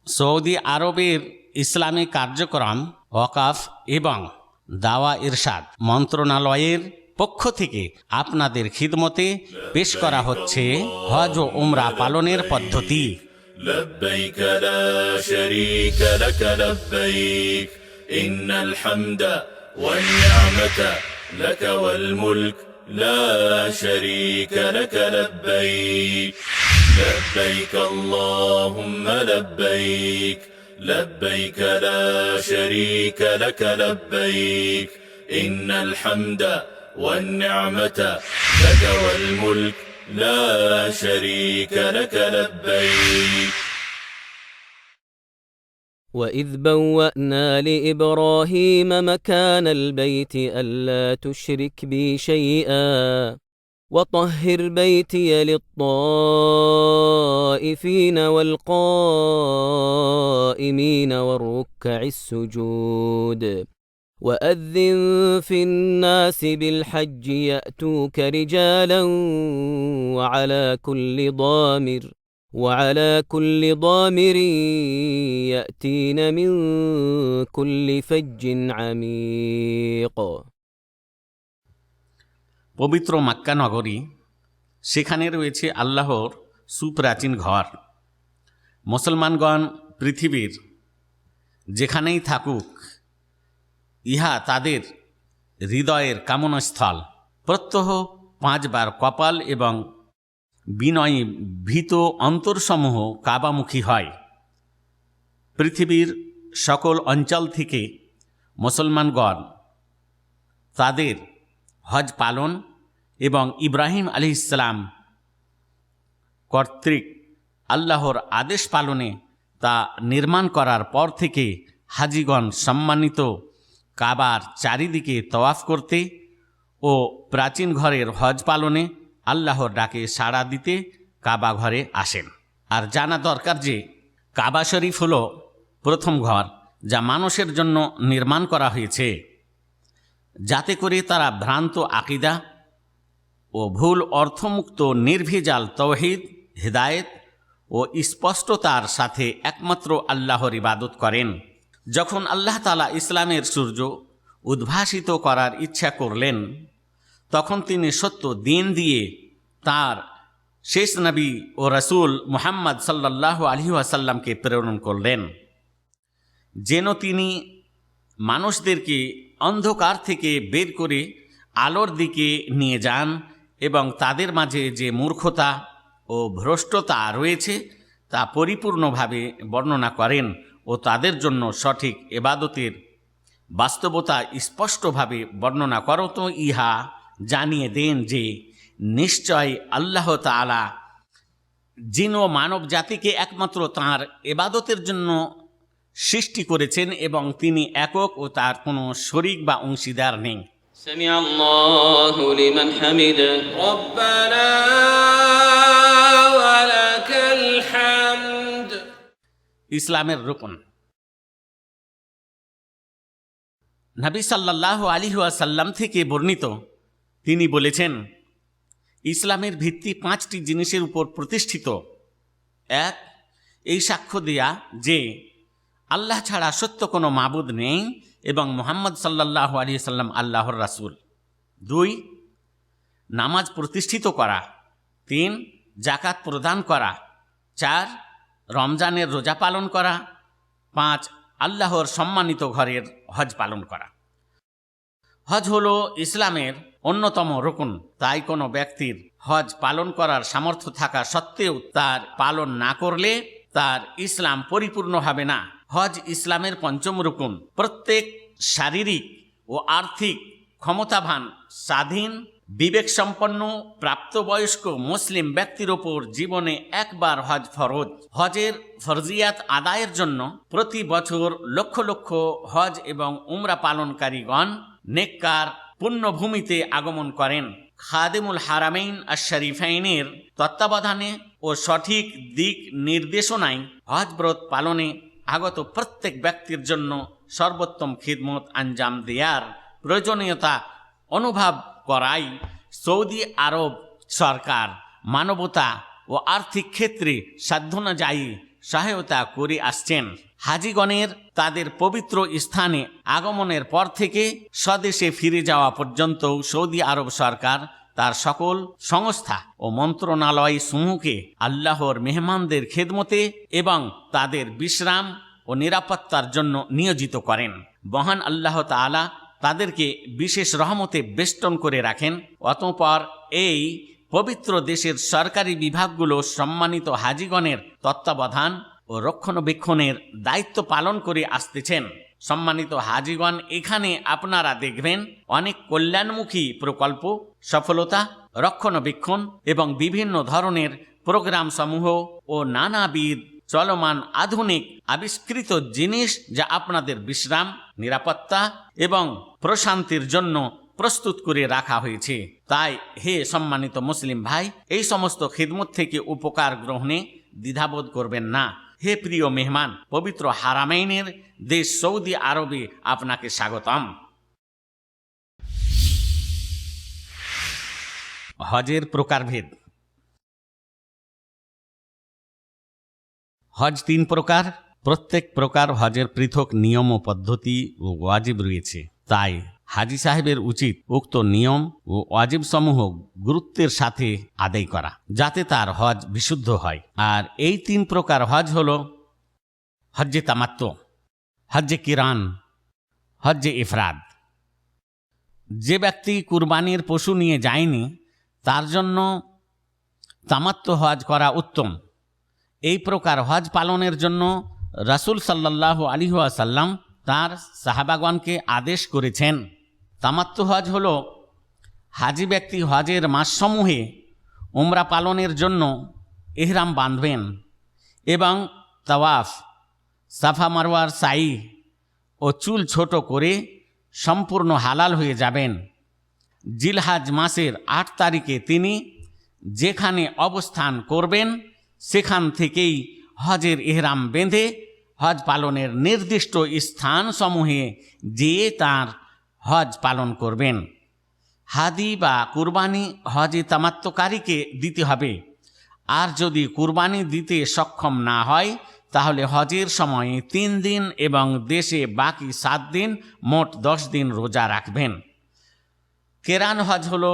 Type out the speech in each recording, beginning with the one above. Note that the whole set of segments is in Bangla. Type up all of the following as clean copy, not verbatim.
সৌদি আরবের ইসলামী কার্যক্রম ওয়াকাফ এবং দাওয়া ইরশাদ মন্ত্রণালয়ের পক্ষ থেকে আপনাদের খিদমতে পেশ করা হচ্ছে হজ ও উমরা পালনের পদ্ধতি। لبيك لا شريك لك لبيك إن الحمد والنعمة لك والملك لا شريك لك لبيك لبيك اللهم لبيك لبيك لا شريك لك لبيك إن الحمد والنعمة لك والملك لا شريك لك لبيك. وإذ بوأنا لإبراهيم مكان البيت ألا تشرك بي شيئا وطهر بيتي للطائفين والقائمين والركع السجود وأذن في الناس بالحج يأتوك رجالا وعلى كل ضامر يأتين من كل فج عميق. পবিত্র মক্কা নগরী, সেখানে রয়েছে আল্লাহর সুপ্রাচীন ঘর। মুসলমানগণ পৃথিবীর যেখানেই থাকুক, ইহা তাদের হৃদয়ের কামনাস্থল। প্রত্যহ 5 বার কপাল এবং বিনয়ী ভীত অন্তরসমূহ কাবামুখী হয়। পৃথিবীর সকল অঞ্চল থেকে মুসলমানগণ তাদের হজ পালন এবং ইব্রাহিম আলাইহিস সালাম কর্তৃক আল্লাহর আদেশ পালনে তা নির্মাণ করার পর থেকে হাজিগণ সম্মানিত কাবার চারিদিকে তওয়াফ করতে ও প্রাচীন ঘরের হজ পালনে আল্লাহর ডাকে সাড়া দিতে কাবা ঘরে আসেন। আর জানা দরকার যে কাবা শরীফ হল প্রথম ঘর যা মানুষের জন্য নির্মাণ করা হয়েছে, যাতে করে তারা ভ্রান্ত আকিদা ও ভুল অর্থমুক্ত নির্ভেজাল তৌহিদ, হিদায়েত ও স্পষ্টতার সাথে একমাত্র আল্লাহর ইবাদত করেন। যখন আল্লাহ তাআলা ইসলামের সূর্য উদ্ভাসিত করার ইচ্ছা করলেন, তখন তিনি সত্য দিন দিয়ে তার শেষ নবী ও রাসূল মুহাম্মদ সাল্লাল্লাহু আলাইহি ওয়াসাল্লামকে প্রেরণ করলেন, যেন তিনি মানুষদেরকে অন্ধকার থেকে বের করে আলোর দিকে নিয়ে যান এবং তাদের মাঝে যে মূর্খতা ও ভ্রষ্টতা রয়েছে তা পরিপূর্ণভাবে বর্ণনা করেন ও তাদের জন্য সঠিক ইবাদতের বাস্তবতা স্পষ্টভাবে বর্ণনা করত। ইহা জানিয়ে দেন যে নিশ্চয় আল্লাহ তাআলা জিন ও মানব জাতিকে একমাত্র তাঁর ইবাদতের জন্য সৃষ্টি করেছেন এবং তিনি একক ও তার কোনো শরীক বা অংশীদার নেই। سمع الله لمن حمده ربنا ولك الحمد. ইসলামের রুকন। নবী সাল্লাল্লাহু আলাইহি ওয়াসাল্লাম থেকে বর্ণিত, তিনি বলেছেন, ইসলামের ভিত্তি 5টি জিনিসের উপর প্রতিষ্ঠিত। 1, এই সাক্ষ্য দেয়া যে আল্লাহ ছাড়া সত্য কোনো মাবুদ নেই এবং মুহাম্মদ সাল্লাল্লাহু আলাইহি ওয়াসাল্লাম আল্লাহর রাসূল। 2, নামাজ প্রতিষ্ঠিত করা। 3, যাকাত প্রদান করা। 4, রমজানের রোজা পালন করা। 5, আল্লাহর সম্মানিত ঘরের হজ পালন করা। হজ হলো ইসলামের অন্যতম রুকন। তাই কোনো ব্যক্তির হজ পালন করার সামর্থ্য থাকা সত্ত্বেও তার পালন না করলে তার ইসলাম পরিপূর্ণ হবে না। হজ ইসলামের 5ম রুকন। প্রত্যেক শারীরিক ও আর্থিক ক্ষমতাবান, স্বাধীন, বিবেকসম্পন্ন, প্রাপ্তবয়স্ক মুসলিম ব্যক্তির ওপর জীবনে একবার হজ ফরজ। হজের ফরজিয়াত আদায়ের জন্য প্রতি বছর লক্ষ লক্ষ হজ এবং উমরা পালনকারীগণ নেককার পুণ্যভূমিতে আগমন করেন। খাদেমুল হারামাইন আশ-শরীফাইনের তত্ত্বাবধানে ও সঠিক দিক নির্দেশনায় হজ ব্রত পালনে আগত প্রত্যেক ব্যক্তির জন্য সর্বোত্তম খিদমত আঞ্জাম দেয়ার প্রয়োজনীয়তা অনুভব করাই সৌদি আরব সরকার মানবতা ও আর্থিক ক্ষেত্রে সাধ্যানুযায়ী সহায়তা করে আসছেন। হাজিগণের তাদের পবিত্র স্থানে আগমনের পর থেকে স্বদেশে ফিরে যাওয়া পর্যন্ত সৌদি আরব সরকার তার সকল সংস্থা ও মন্ত্রণালয় সমূহকে আল্লাহর মেহমানদের খেদমতে এবং তাদের বিশ্রাম ও নিরাপত্তার জন্য নিয়োজিত করেন। মহান আল্লাহ তাআলা তাদেরকে বিশেষ রহমতে বেষ্টন করে রাখেন। অতঃপর এই পবিত্র দেশের সরকারি বিভাগগুলো সম্মানিত হাজিগণের তত্ত্বাবধান ও রক্ষণাবেক্ষণের দায়িত্ব পালন করে আসতেছেন। সম্মানিত হাজিগণ, এখানে আপনারা দেখবেন অনেক কল্যাণমুখী প্রকল্প, সফলতা, রক্ষণাবেক্ষণ এবং বিভিন্ন ধরনের প্রোগ্রাম সমূহ ও নানাবিধ চলমান আধুনিক আবিষ্কৃত জিনিস যা আপনাদের বিশ্রাম, নিরাপত্তা এবং প্রশান্তির জন্য প্রস্তুত করে রাখা হয়েছে। তাই হে সম্মানিত মুসলিম ভাই, এই সমস্ত খিদমত থেকে উপকার গ্রহণে দ্বিধাবোধ করবেন না। হে প্রিয় মেহমান, পবিত্র হারামাইনের দেশ সৌদি আরবে আপনাকে স্বাগতম। হজের প্রকারভেদ। হজ 3 প্রকার। প্রত্যেক প্রকার হজের পৃথক নিয়ম ও পদ্ধতি ও ওয়াজিব রয়েছে। তাই হাজি সাহেবের উচিত উক্ত নিয়ম ও ওয়াজিব সমূহ গুরুত্বের সাথে আদায় করা, যাতে তার হজ বিশুদ্ধ হয়। আর এই 3 প্রকার হজ হল হজ্জে তামাত্তু, হজ্জে কিরান, হজ্জে ইফরাদ। যে ব্যক্তি কুরবানির পশু নিয়ে যায়নি তার জন্য তামাত্তু হজ করা উত্তম। এই প্রকার হজ পালনের জন্য রাসূল সাল্লাল্লাহু আলাইহি ওয়াসাল্লাম তাঁর সাহাবাগণকে আদেশ করেছেন। তামাত্তু হজ হল হাজি ব্যক্তি হজের মাসসমূহে উমরা পালনের জন্য ইহরাম বাঁধবেন এবং তাওয়াফ, সাফা মারওয়ার সাই ও চুল ছোট করে সম্পূর্ণ হালাল হয়ে যাবেন। জিলহাজ মাসের 8 তারিখে তিনি যেখানে অবস্থান করবেন সেখান থেকেই হজের ইহরাম বেঁধে হজ পালনের নির্দিষ্ট স্থানসমূহে যেয়ে তাঁর হজ পালন করবেন। হাদি বা কুরবানি হজে তামাত্তুকারীকে দিতে হবে। আর যদি কুরবানি দিতে সক্ষম না হয় তাহলে হজের সময়ে 3 দিন এবং দেশে বাকি 7 দিন, মোট 10 দিন রোজা রাখবেন। কেরান হজ হল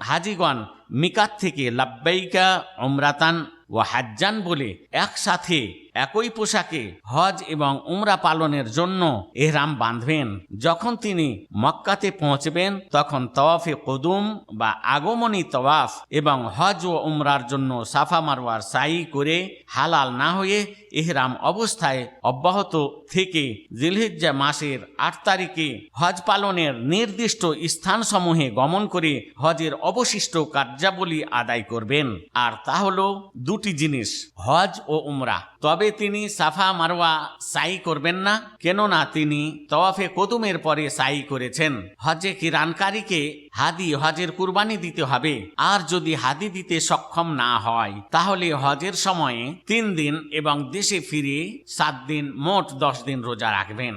হাজিগণ মিকাত থেকে লাব্বাইকা উমরাতান ও হাজ্জান বলে একসাথে একই পোশাকে হজ এবং উমরা পালনের জন্য ইহরাম বাঁধবেন। যখন তিনি মক্কাতে পৌঁছবেন তখন তওয়াফে কুদুম বা আগমনী তওয়াফ এবং হজ ও উমরার জন্য সাফা মারওয়ার সাই করে হালাল না হয়ে ইহরাম অবস্থায় অব্যাহত থেকে জিলহিজ্জা মাসের 8 তারিখে হজ পালনের নির্দিষ্ট স্থানসমূহে গমন করে হজের অবশিষ্ট কার্যাবলী আদায় করবেন। আর তা হলো 2টি জিনিস, হজ ও উমরা। তবে তিনি সাফা মারওয়া সাই করবেন না, কেননা তিনি তওয়াফে কুদুমের পরে সাই করেছেন। হজে কিরানকারীকে হাদি হজের কুরবানি দিতে হবে। আর যদি হাদি দিতে সক্ষম না হয় তাহলে হজের সময়ে 3 দিন এবং দেশে ফিরে 7 দিন, মোট 10 দিন রোজা রাখবেন।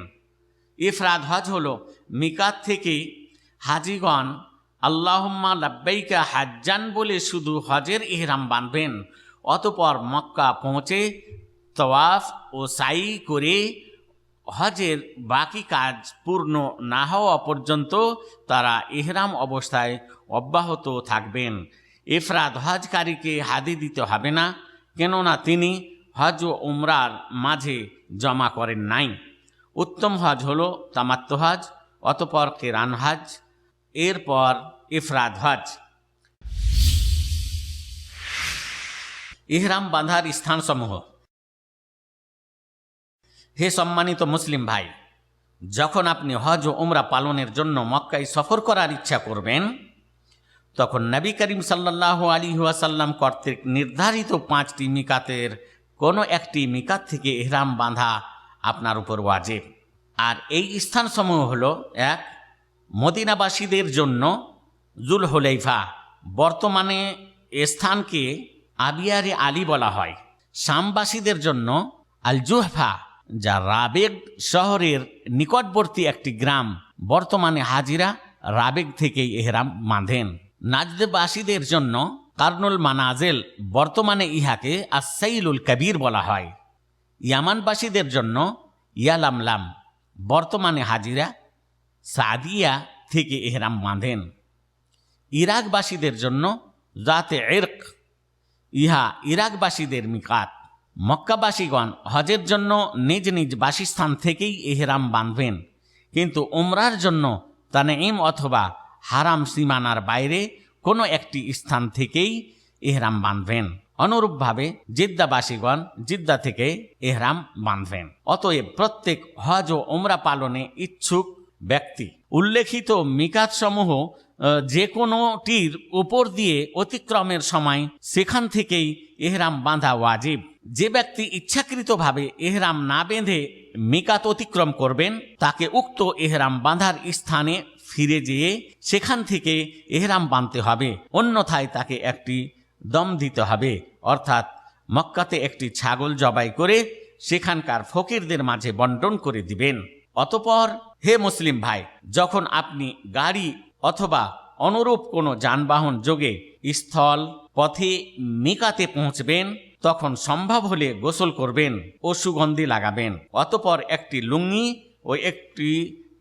ইফরাদ হজ হল মিকাত থেকে হাজিগণ আল্লাহুম্মা লাব্বাইকা হাজ্জান বলে শুধু হজের ইহরাম বাঁধবেন। অতঃপর মক্কা পৌঁছে তওয়াফ ও সাই করে হজের বাকি কাজ পূর্ণ না হওয়া পর্যন্ত তারা ইহরাম অবস্থায় অব্যাহত থাকবেন। ইফরাদ হজকারীকে হাদি দিতে হবে না, কেননা তিনি হজ ও উমরার মাঝে জমা করেন নাই। উত্তম হজ হল তামাত্তু হজ, অতঃপর কিরান হজ, এরপর ইফরাদ হজ। ইহরাম বাঁধার স্থানসমূহ। হে সম্মানিত মুসলিম ভাই, যখন আপনি হজ ও উমরা পালনের জন্য মক্কায় সফর করার ইচ্ছা করবেন তখন নবী করিম সাল্লাল্লাহু আলাইহি ওয়াসাল্লাম কর্তৃক নির্ধারিত 5টি মিকাতের কোনো একটি মিকাত থেকে ইহরাম বাঁধা আপনার উপর ওয়াজিব। আর এই স্থানসমূহ হলো: 1. মদিনাবাসীদের জন্য জুলহুলাইফা, বর্তমানে এ স্থানকে আবিয়ারে আলী বলা হয়। শামবাসীদের জন্য আল জুহফা, যা রাবেগ শহরের নিকটবর্তী একটি গ্রাম, বর্তমানে হাজিরা রাবেগ থেকে ইহরাম বাঁধেন। নাজদবাসীদের জন্য কারনুল মানাজেল, বর্তমানে ইহাকে আস-সাইলুল কবির বলা হয়। ইয়ামানবাসীদের জন্য ইয়ালামলাম বর্তমানে হাজিরা সাদিয়া থেকে এহরাম বাঁধেন। ইরাকবাসীদের জন্য জাতে ইরক, ইহা ইরাকবাসীদের মিকাত। মক্কাবাসীগণ হজের জন্য নিজ নিজ বাসস্থান থেকেই এহরাম বাঁধবেন, কিন্তু উমরার জন্য তানঈম অথবা হারাম সীমানার বাইরে কোনো একটি স্থান থেকেই এহরাম বাঁধবেন। অনুরূপভাবে জিদ্দাবাসীগণ জিদ্দা থেকে এহরাম বাঁধবেন। অতএব প্রত্যেক হজ ও উমরা পালনে ইচ্ছুক ব্যক্তি উল্লেখিত মিকাতসমূহ যে কোনোটির উপর দিয়ে অতিক্রমের সময় সেখান থেকেই এহরাম বাঁধা ওয়াজিব। যে ব্যক্তি ইচ্ছাকৃতভাবে এহরাম না বেঁধে মিকাত অতিক্রম করবেন তাকে উক্ত এহরাম বাঁধার স্থানে ফিরে যেয়ে সেখান থেকে এহরাম বাঁধতে হবে, অন্যথায় তাকে একটি দম দিতে হবে, অর্থাৎ মক্কাতে একটি ছাগল জবাই করে সেখানকার ফকিরদের মাঝে বন্টন করে দিবেন। অতঃপর হে মুসলিম ভাই, যখন আপনি গাড়ি অথবা অনুরূপ কোনো যানবাহন যোগে স্থল পথে মিকাতে পৌঁছবেন তখন সম্ভব হলে গোসল করবেন ও সুগন্ধি লাগাবেন। অতঃপর একটি লুঙ্গি ও একটি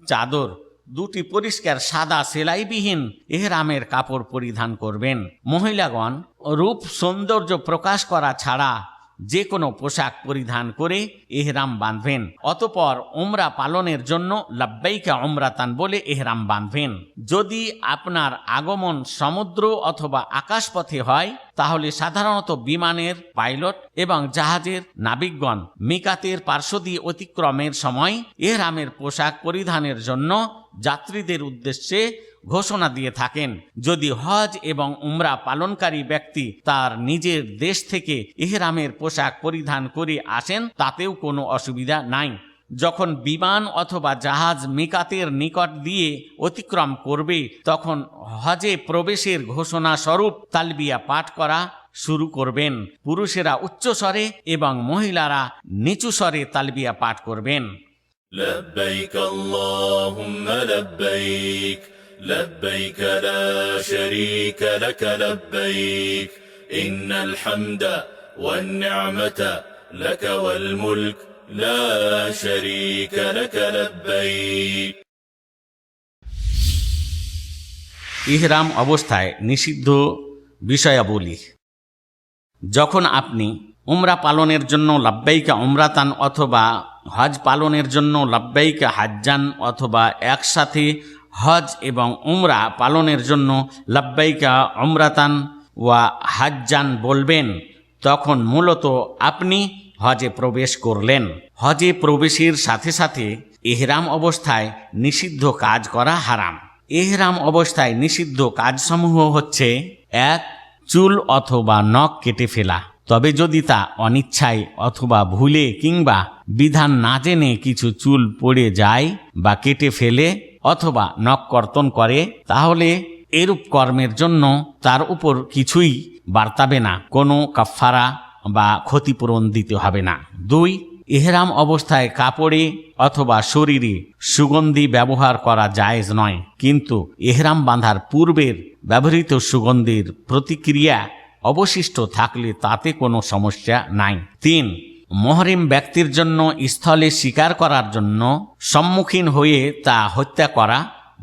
চাদর, দুটি পরিষ্কার সাদা সেলাইবিহীন এহরামের কাপড় পরিধান করবেন। মহিলাগণ রূপ সৌন্দর্য প্রকাশ করা ছাড়া যে কোনো পোশাক পরিধান করে এহরাম বাঁধবেন। অতঃপর উমরা পালনের জন্য লাব্বাইকা উমরাতান বলে এহরাম বাঁধবেন। যদি আপনার আগমন সমুদ্র অথবা আকাশপথে হয় তাহলে সাধারণত বিমানের পাইলট এবং জাহাজের নাবিকগণ মিকাতের পার্শ্ব দিয়ে অতিক্রমের সময় এহরামের পোশাক পরিধানের জন্য যাত্রীদের উদ্দেশ্যে ঘোষণা দিয়ে থাকেন। যদি হজ এবং উমরা পালনকারী ব্যক্তি তার নিজের দেশ থেকে ইহরামের পোশাক পরিধান করে আসেন তাতেও কোনো অসুবিধা নাই। যখন বিমান অথবা জাহাজ মিকাতের নিকট দিয়ে অতিক্রম করবে তখন হজে প্রবেশের ঘোষণা স্বরূপ তালবিয়া পাঠ করা শুরু করবেন। পুরুষেরা উচ্চ স্বরে এবং মহিলারা নিচু স্বরে তালবিয়া পাঠ করবেন। لبيك اللهم لبيك لبيك لا شريك لك لبيك إن الحمد والنعمة لك والملك لا شريك لك لبيك। ইহরাম অবস্থায় নিষিদ্ধ বিষয়াবলী। যখন আপনি উমরা পালনের জন্য লাব্বাইকা উমরাতান অথবা হজ পালনের জন্য লাব্বাইকা হাজ্জান অথবা একসাথে হজ এবং উমরা পালনের জন্য লাব্বাইকা উমরাতান ওয়া হাজ্জান বলবেন তখন মূলত আপনি হজে প্রবেশ করলেন। হজে প্রবেশের সাথে সাথে ইহরাম অবস্থায় নিষিদ্ধ কাজ করা হারাম। ইহরাম অবস্থায় নিষিদ্ধ কাজসমূহ হচ্ছে: 1. চুল অথবা নখ কেটে ফেলা, তবে যদি তা অনিচ্ছায় অথবা ভুলে কিংবা বিধান না জেনে কিছু চুল পড়ে যায় বা কেটে ফেলে অথবা নখ কর্তন করে তাহলে এরূপ কর্মের জন্য তার উপর কিছুই বার্তাবে না, কোনো কাফফারা বা ক্ষতিপূরণ দিতে হবে না। 2. ইহরাম অবস্থায় কাপড়ে অথবা শরীরে সুগন্ধি ব্যবহার করা জায়েজ নয়, কিন্তু ইহরাম বাঁধার পূর্বের ব্যবহৃত সুগন্ধির প্রতিক্রিয়া অবশিষ্ট থাকলে তাতে কোনো সমস্যা নাই। 3. মুহরিম ব্যক্তির জন্য স্থলে শিকার করার জন্য সম্মুখীন হয়ে তা হত্যা করা,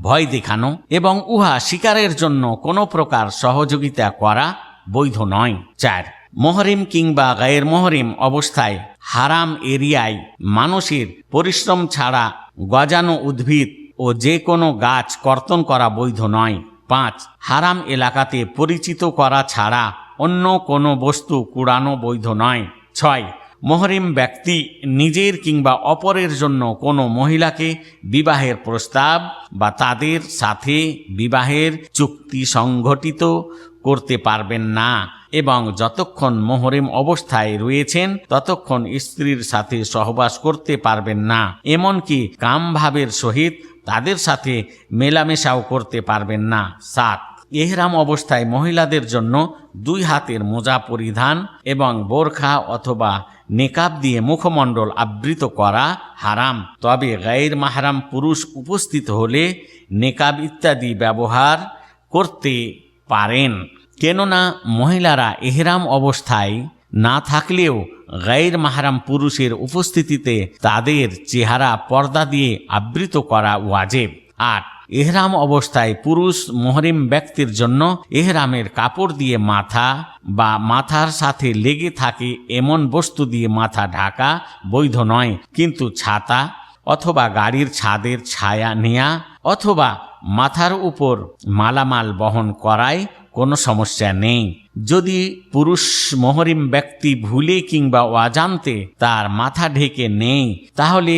ভয় দেখানো এবং উহা শিকারের জন্য কোনো প্রকার সহযোগিতা করা বৈধ নয়। 4. মুহরিম কিংবা গায়ের মুহরিম অবস্থায় হারাম এরিয়ায় মানুষের পরিশ্রম ছাড়া গজানো উদ্ভিদ ও যে কোনো গাছ কর্তন করা বৈধ নয়। 5. হারাম এলাকাতে পরিচিত করা ছাড়া অন্য কোনো বস্তু কুড়ানো বৈধ নয়। 6. মুহরিম ব্যক্তি নিজের কিংবা অপরের জন্য কোনো মহিলাকে বিবাহের প্রস্তাব বা তাদের সাথে বিবাহের চুক্তি সংঘটিত করতে পারবেন না এবং যতক্ষণ মুহরিম অবস্থায় রয়েছেন ততক্ষণ স্ত্রীর সাথে সহবাস করতে পারবেন না, এমনকি কামভাবের সহিত তাদের সাথে মেলামেশাও করতে পারবেন না। 7. ইহরাম অবস্থায় মহিলাদের জন্য 2 হাতের মোজা পরিধান এবং বোরখা অথবা নেকাব দিয়ে মুখমণ্ডল আবৃত করা হারাম, তবে গায়ের মাহরাম পুরুষ উপস্থিত হলে নেকাব ইত্যাদি ব্যবহার করতে পারেন। কেননা মহিলারা ইহরাম অবস্থায় না থাকলেও গায়র মাহরাম পুরুষের উপস্থিতিতে তাদের চেহারা পর্দা দিয়ে আবৃত করা ওয়াজিব। 8 এহরাম অবস্থায় পুরুষ মুহরিম ব্যক্তির জন্য এহরামের কাপড় দিয়ে মাথা বা মাথার সাথে লেগে থাকে এমন বস্তু দিয়ে মাথা ঢাকা বৈধ নয়, কিন্তু ছাতা অথবা গাড়ির ছাদের ছায়া নেয়া অথবা মাথার উপর মালামাল বহন করায় কোনো সমস্যা নেই। যদি পুরুষ মুহরিম ব্যক্তি ভুলে কিংবা অজান্তে তার মাথা ঢেকে নেই, তাহলে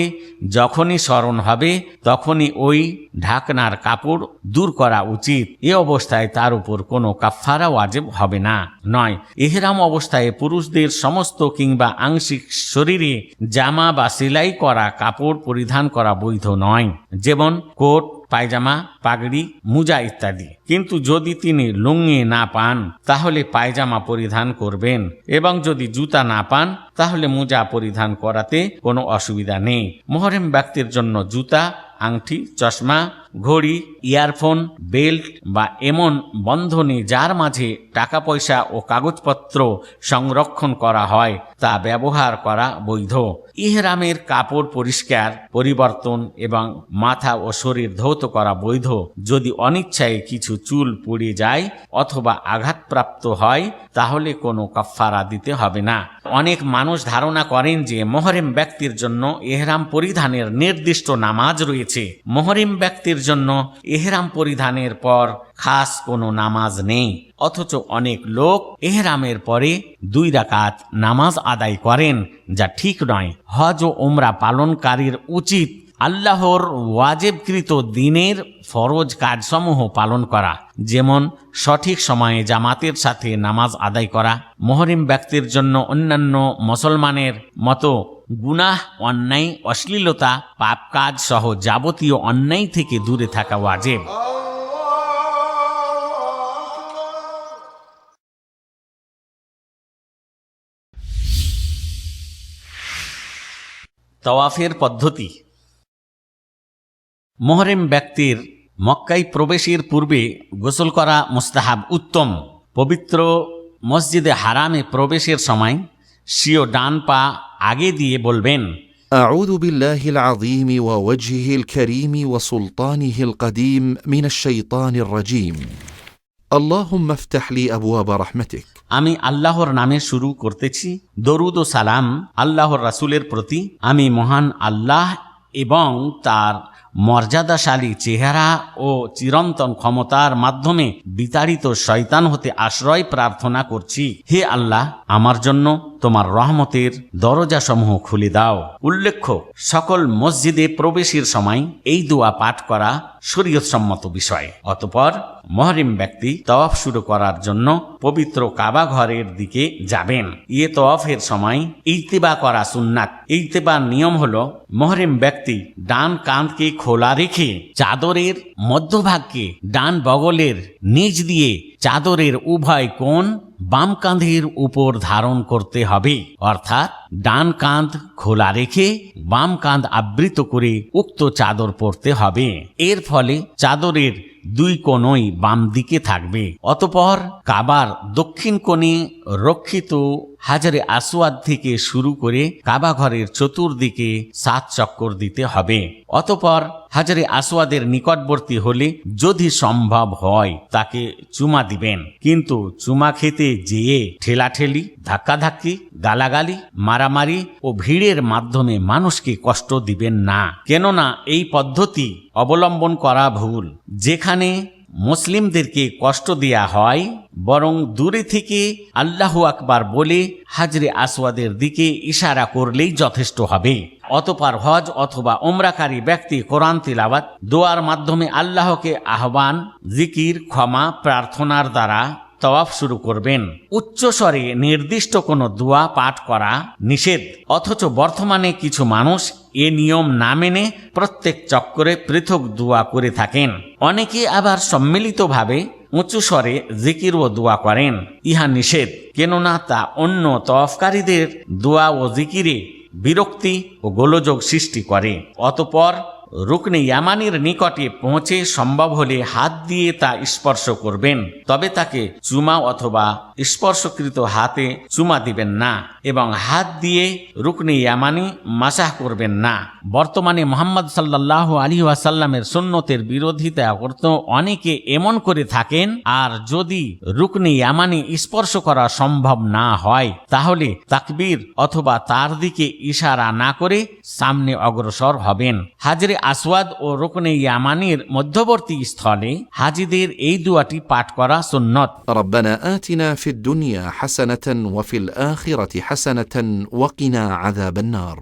যখনই স্মরণ হবে তখনই ওই ঢাকনার কাপড় দূর করা উচিত। এ অবস্থায় তার উপর কোনো কাফফারা ওয়াজিব হবে না। 9 ইহরাম অবস্থায় পুরুষদের সমস্ত কিংবা আংশিক শরীরে জামা বা সেলাই করা কাপড় পরিধান করা বৈধ নয়, যেমন কোট, পায়জামা, পাগড়ি, মোজা ইত্যাদি। কিন্তু যদি তিনি লুঙ্গি না পান তাহলে পায়জামা পরিধান করবেন, এবং যদি জুতা না পান তাহলে মোজা পরিধান করাতে কোনো অসুবিধা নেই। মুহরিম ব্যক্তির জন্য জুতা, আংটি, চশমা, ঘড়ি, ইয়ারফোন, বেল্ট বা এমন বন্ধনী যার মাঝে টাকা পয়সা ও কাগজপত্র সংরক্ষণ করা হয় তা ব্যবহার করা বৈধ। ইহরামের কাপড় পরিষ্কার, পরিবর্তন এবং মাথা ও শরীর ধৌত করা বৈধ। যদি অনিচ্ছায় কিছু চুল পুড়ে যায় অথবা আঘাতপ্রাপ্ত হয় তাহলে কোনো কাফফারা দিতে হবে না। অনেক মানুষ ধারণা করেন যে মুহরিম ব্যক্তির জন্য ইহরাম পরিধানের নির্দিষ্ট নামাজ রয়েছে। মুহরিম ব্যক্তির জন্য ইহরাম পরিধানের পর খাস কোনো নামাজ নেই, অথচ অনেক লোক ইহরামের পরে 2 রাকাত নামাজ আদায় করেন, যা ঠিক নয়। হজ ও উমরা পালনকারীর উচিত আল্লাহর ওয়াজিবকৃত দিনের ফরজ কাজসমূহ পালন করা, যেমন সঠিক সময়ে জামাতের সাথে নামাজ আদায় করা। মুহরিম ব্যক্তির জন্য অন্যান্য মুসলমানের মতো গুনাহ, অন্যায়, অশ্লীলতা, পাপ কাজ সহ যাবতীয় অন্যায় থেকে দূরে থাকা ওয়াজিব। তাওয়াফের পদ্ধতি। মুহরিম ব্যক্তির মক্কায় প্রবেশের পূর্বে গোসল করা মুস্তাহাব উত্তম। পবিত্র মসজিদে হারামে প্রবেশের সময় স্বীয় ডান পা আগে দিয়ে বলবেন, أعوذ بالله العظيم ووجهه الكريم وسلطانه القديم من الشيطان الرجيم اللهم افتح لي أبواب رحمتك। আমি আল্লাহর নামে শুরু করতেছি। দরুদ ও সালাম আল্লাহর রাসূলের প্রতি। আমি মহান আল্লাহ এবং তার মর্যাদাশালী চেহারা ও চিরন্তন ক্ষমতার মাধ্যমে বিতাড়িত শয়তান হতে আশ্রয় প্রার্থনা করছি। হে আল্লাহ, আমার জন্য তোমার রহমতের দরজাসমূহ খুলে দাও। উল্লেখ্য, সকল মসজিদে প্রবেশের সময় এই দোয়া পাঠ করা শরীয়তসম্মত বিষয়। অতঃপর মুহরিম ব্যক্তি তাওয়াফ শুরু করার জন্য পবিত্র কাবা ঘরের দিকে যাবেন। তাওয়াফের সময় ইত্তিবা করা সুন্নাত। ইত্তিবার নিয়ম হলো মুহরিম ব্যক্তি ডান কাঁধকে খোলা রেখে চাদরের মধ্যভাগকে ডান বগলের নিচ দিয়ে চাদরের উভয় কোণ বাম কাঁধের উপর ধারণ করতে হবে, অর্থাৎ ডান কাঁধ খোলা রেখে বাম কাঁধ আবৃত করে উক্ত চাদর পরতে হবে। এর ফলে চাদরের 2 কোণই বাম দিকে থাকবে। অতঃপর কাবার দক্ষিণ কোণে রক্ষিত হাজারে আসওয়াদ থেকে শুরু করে কাবা ঘরের চতুর্দিকে 7 চক্কর দিতে হবে। অতঃপর হাজারে আসওয়াদের নিকটবর্তী হলে যদি সম্ভব হয় তাকে চুমা দিবেন, কিন্তু চুমা খেতে যেয়ে ঠেলাঠেলি, ধাক্কাধাক্কি, গালাগালি, মারামারি ও ভিড়ের মাধ্যমে মানুষকে কষ্ট দিবেন না, কেননা এই পদ্ধতি অবলম্বন করা ভুল। যেখানে মুসলিমদেরকে কষ্ট দেয়া হয়, বরং দূরে থেকে আল্লাহু আকবার বলে হাজরে আসওয়াদের দিকে ইশারা করলেই যথেষ্ট হবে। অতঃপর হজ অথবা উমরাকারী ব্যক্তি কোরআন তিলাওয়াত, দোয়ার মাধ্যমে আল্লাহকে আহ্বান, জিকির, ক্ষমা প্রার্থনার দ্বারা তাওয়াফ শুরু করবেন। উচ্চস্বরে নির্দিষ্ট কোনো দোয়া পাঠ করা নিষেধ, অথচ বর্তমানে কিছু মানুষ এ নিয়ম না মেনে প্রত্যেক চক্করে পৃথক দোয়া করে থাকেন। অনেকে আবার সম্মিলিতভাবে উঁচু স্বরে জিকির ও দোয়া করেন। ইহা নিষেধ, কেননা তা অন্য তাওয়াফকারীদের দোয়া ও জিকিরে বিরক্তি ও গোলযোগ সৃষ্টি করে। অতঃপর রুকনে ইয়ামানির নিকটে পৌঁছে সম্ভব হলে হাত দিয়ে তা স্পর্শ করবেন, তবে তাকে চুমা অথবা স্পর্শকৃত হাতে চুমা দিবেন না এবং হাত দিয়ে রুকনে ইয়ামানি মাসাহ করবেন না। বর্তমানে মুহাম্মদ সাল্লাল্লাহু আলাইহি ওয়াসাল্লামের সুন্নতের বিরোধিতা করতে অনেকে এমন করে থাকেন। আর যদি রুকনে ইয়ামানি স্পর্শ করা সম্ভব না হয় তাহলে তাকবীর অথবা তার দিকে ইশারা না করে সামনে অগ্রসর হবেন। হাজরে আসওয়াদ ও রুকনে ইয়ামানির মধ্যবর্তী স্থলে হাজিদের এই দুয়াটি পাঠ করা সুন্নত। ربنا آتنا في الدنيا حسنة وفي الآخرة حسنة وقنا عذاب النار।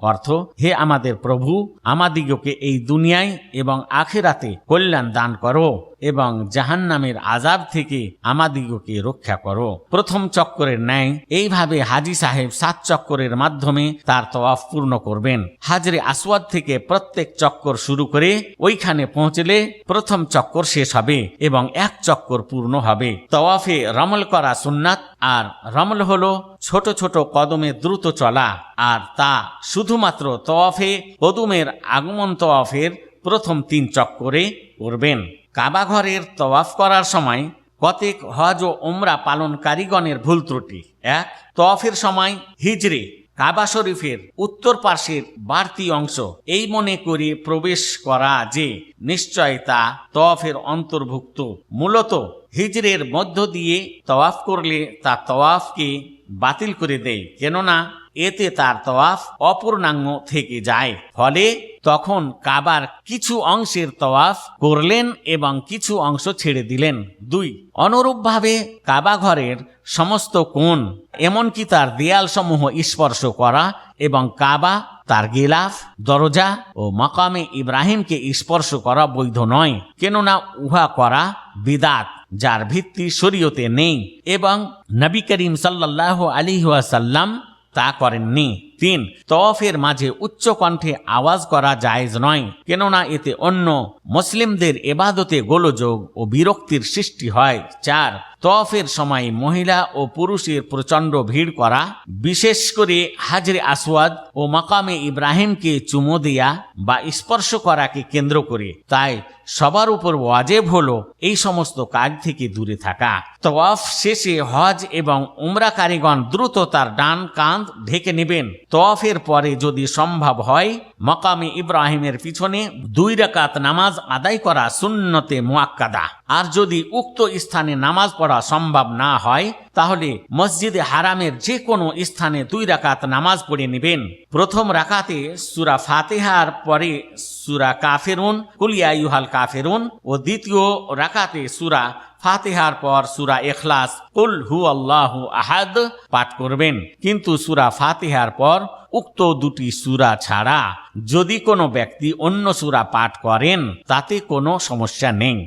অর্থ, হে আমাদের প্রভু, আমাদিগকে এই দুনিয়ায় এবং আখিরাতে কল্যাণ দান করো এবং জাহান্নামের আযাব থেকে আমাদিগকে রক্ষা করো। প্রথম চক্করের ন্যায় এইভাবে হাজী সাহেব 7 চক্করের মাধ্যমে তার তওয়াফ পূর্ণ করবেন। হাজরে আসওয়াদ থেকে প্রত্যেক চক্কর শুরু করে ওইখানে পৌঁছলে প্রথম চক্কর শেষ হবে এবং 1 চক্কর পূর্ণ হবে। তওয়াফে রমল করা সুন্নাত, আর রমল হলো ছোট ছোট কদমে দ্রুত চলা, আর তা শুধুমাত্র তওয়াফে কদুমের আগমন তওয়াফের প্রথম 3 চক্করে করবেন। কাবা ঘরের তওয়াফ করার সময় কতক হজ ও উমরা পালনকারীগণের ভুল ত্রুটি। 1. তওয়াফের সময় হিজরে কাবা শরীফের উত্তর পার্শ্বের বাড়তি অংশ এই মনে করে প্রবেশ করা যে নিশ্চয় তা তওয়াফের অন্তর্ভুক্ত। মূলত হিজরের মধ্য দিয়ে তওয়াফ করলে তা তওয়াফকে বাতিল করে দেয়, কেননা এতে তার তওয়াফ অপূর্ণাঙ্গ থেকে যায়। ফলে তখন কাবার কিছু অংশের তওয়াফ করলেন এবং কিছু অংশ ছেড়ে দিলেন। 2. অনুরূপভাবে কাবা ঘরের সমস্ত কোণ এমনকি তার দেয়ালসমূহ স্পর্শ করা এবং কাবা, তার গিলাফ, দরজা ও মাকামে ইব্রাহিমকে স্পর্শ করা বৈধ নয়, কেননা উহা করা বিদাত যার ভিত্তি শরীয়তে নেই এবং নবী করিম সাল্লাল্লাহু আলাইহি ওয়াসাল্লাম তা করেননি। 3. তওয়াফের মাঝে উচ্চ কণ্ঠে আওয়াজ করা জায়েজ নয়, কেননা এতে অন্য মুসলিমদের ইবাদতে গোলযোগ ও বিরক্তির সৃষ্টি হয়। 4. তওয়াফের সময় মহিলা ও পুরুষের প্রচণ্ড ভিড় করা, বিশেষ করে হাজরে আসওয়াদ ও মাকামে ইব্রাহিমকে চুমো দেয়া বা স্পর্শ করাকে কেন্দ্র করে, তাই সবার উপর ওয়াজিব হলো এই সমস্ত কাজ থেকে দূরে থাকা। তওয়াফ শেষে হজ এবং উমরাকারীগণ দ্রুত তার ডান কাঁধ ঢেকে নেবেন। তওয়াফের পরে যদি সম্ভব হয় মাকামে ইব্রাহিমের পিছনে 2 রাকাত নামাজ আদায় করা সুন্নতে মুআক্কাদা। আর যদি উক্ত স্থানে নামাজ পড়া সম্ভব না হয় তাহলে মসজিদে হারামের যে কোনো স্থানে 2 রাকাত নামাজ পড়ে নেবেন। প্রথম রাকাতে সূরা ফাতিহার পরে সূরা কাফিরুন, কুল ইয়া আইয়ুহাল কাফিরুন ও দ্বিতীয় রাকাতে সূরা ফাতিহার পর সূরা ইখলাস, কুল হুয়াল্লাহু আহাদ পাঠ করবেন। কিন্তু সূরা ফাতিহার পর উক্ত 2টি সূরা ছাড়া যদি কোনো ব্যক্তি অন্য সূরা পাঠ করেন তাতে কোনো সমস্যা নেই।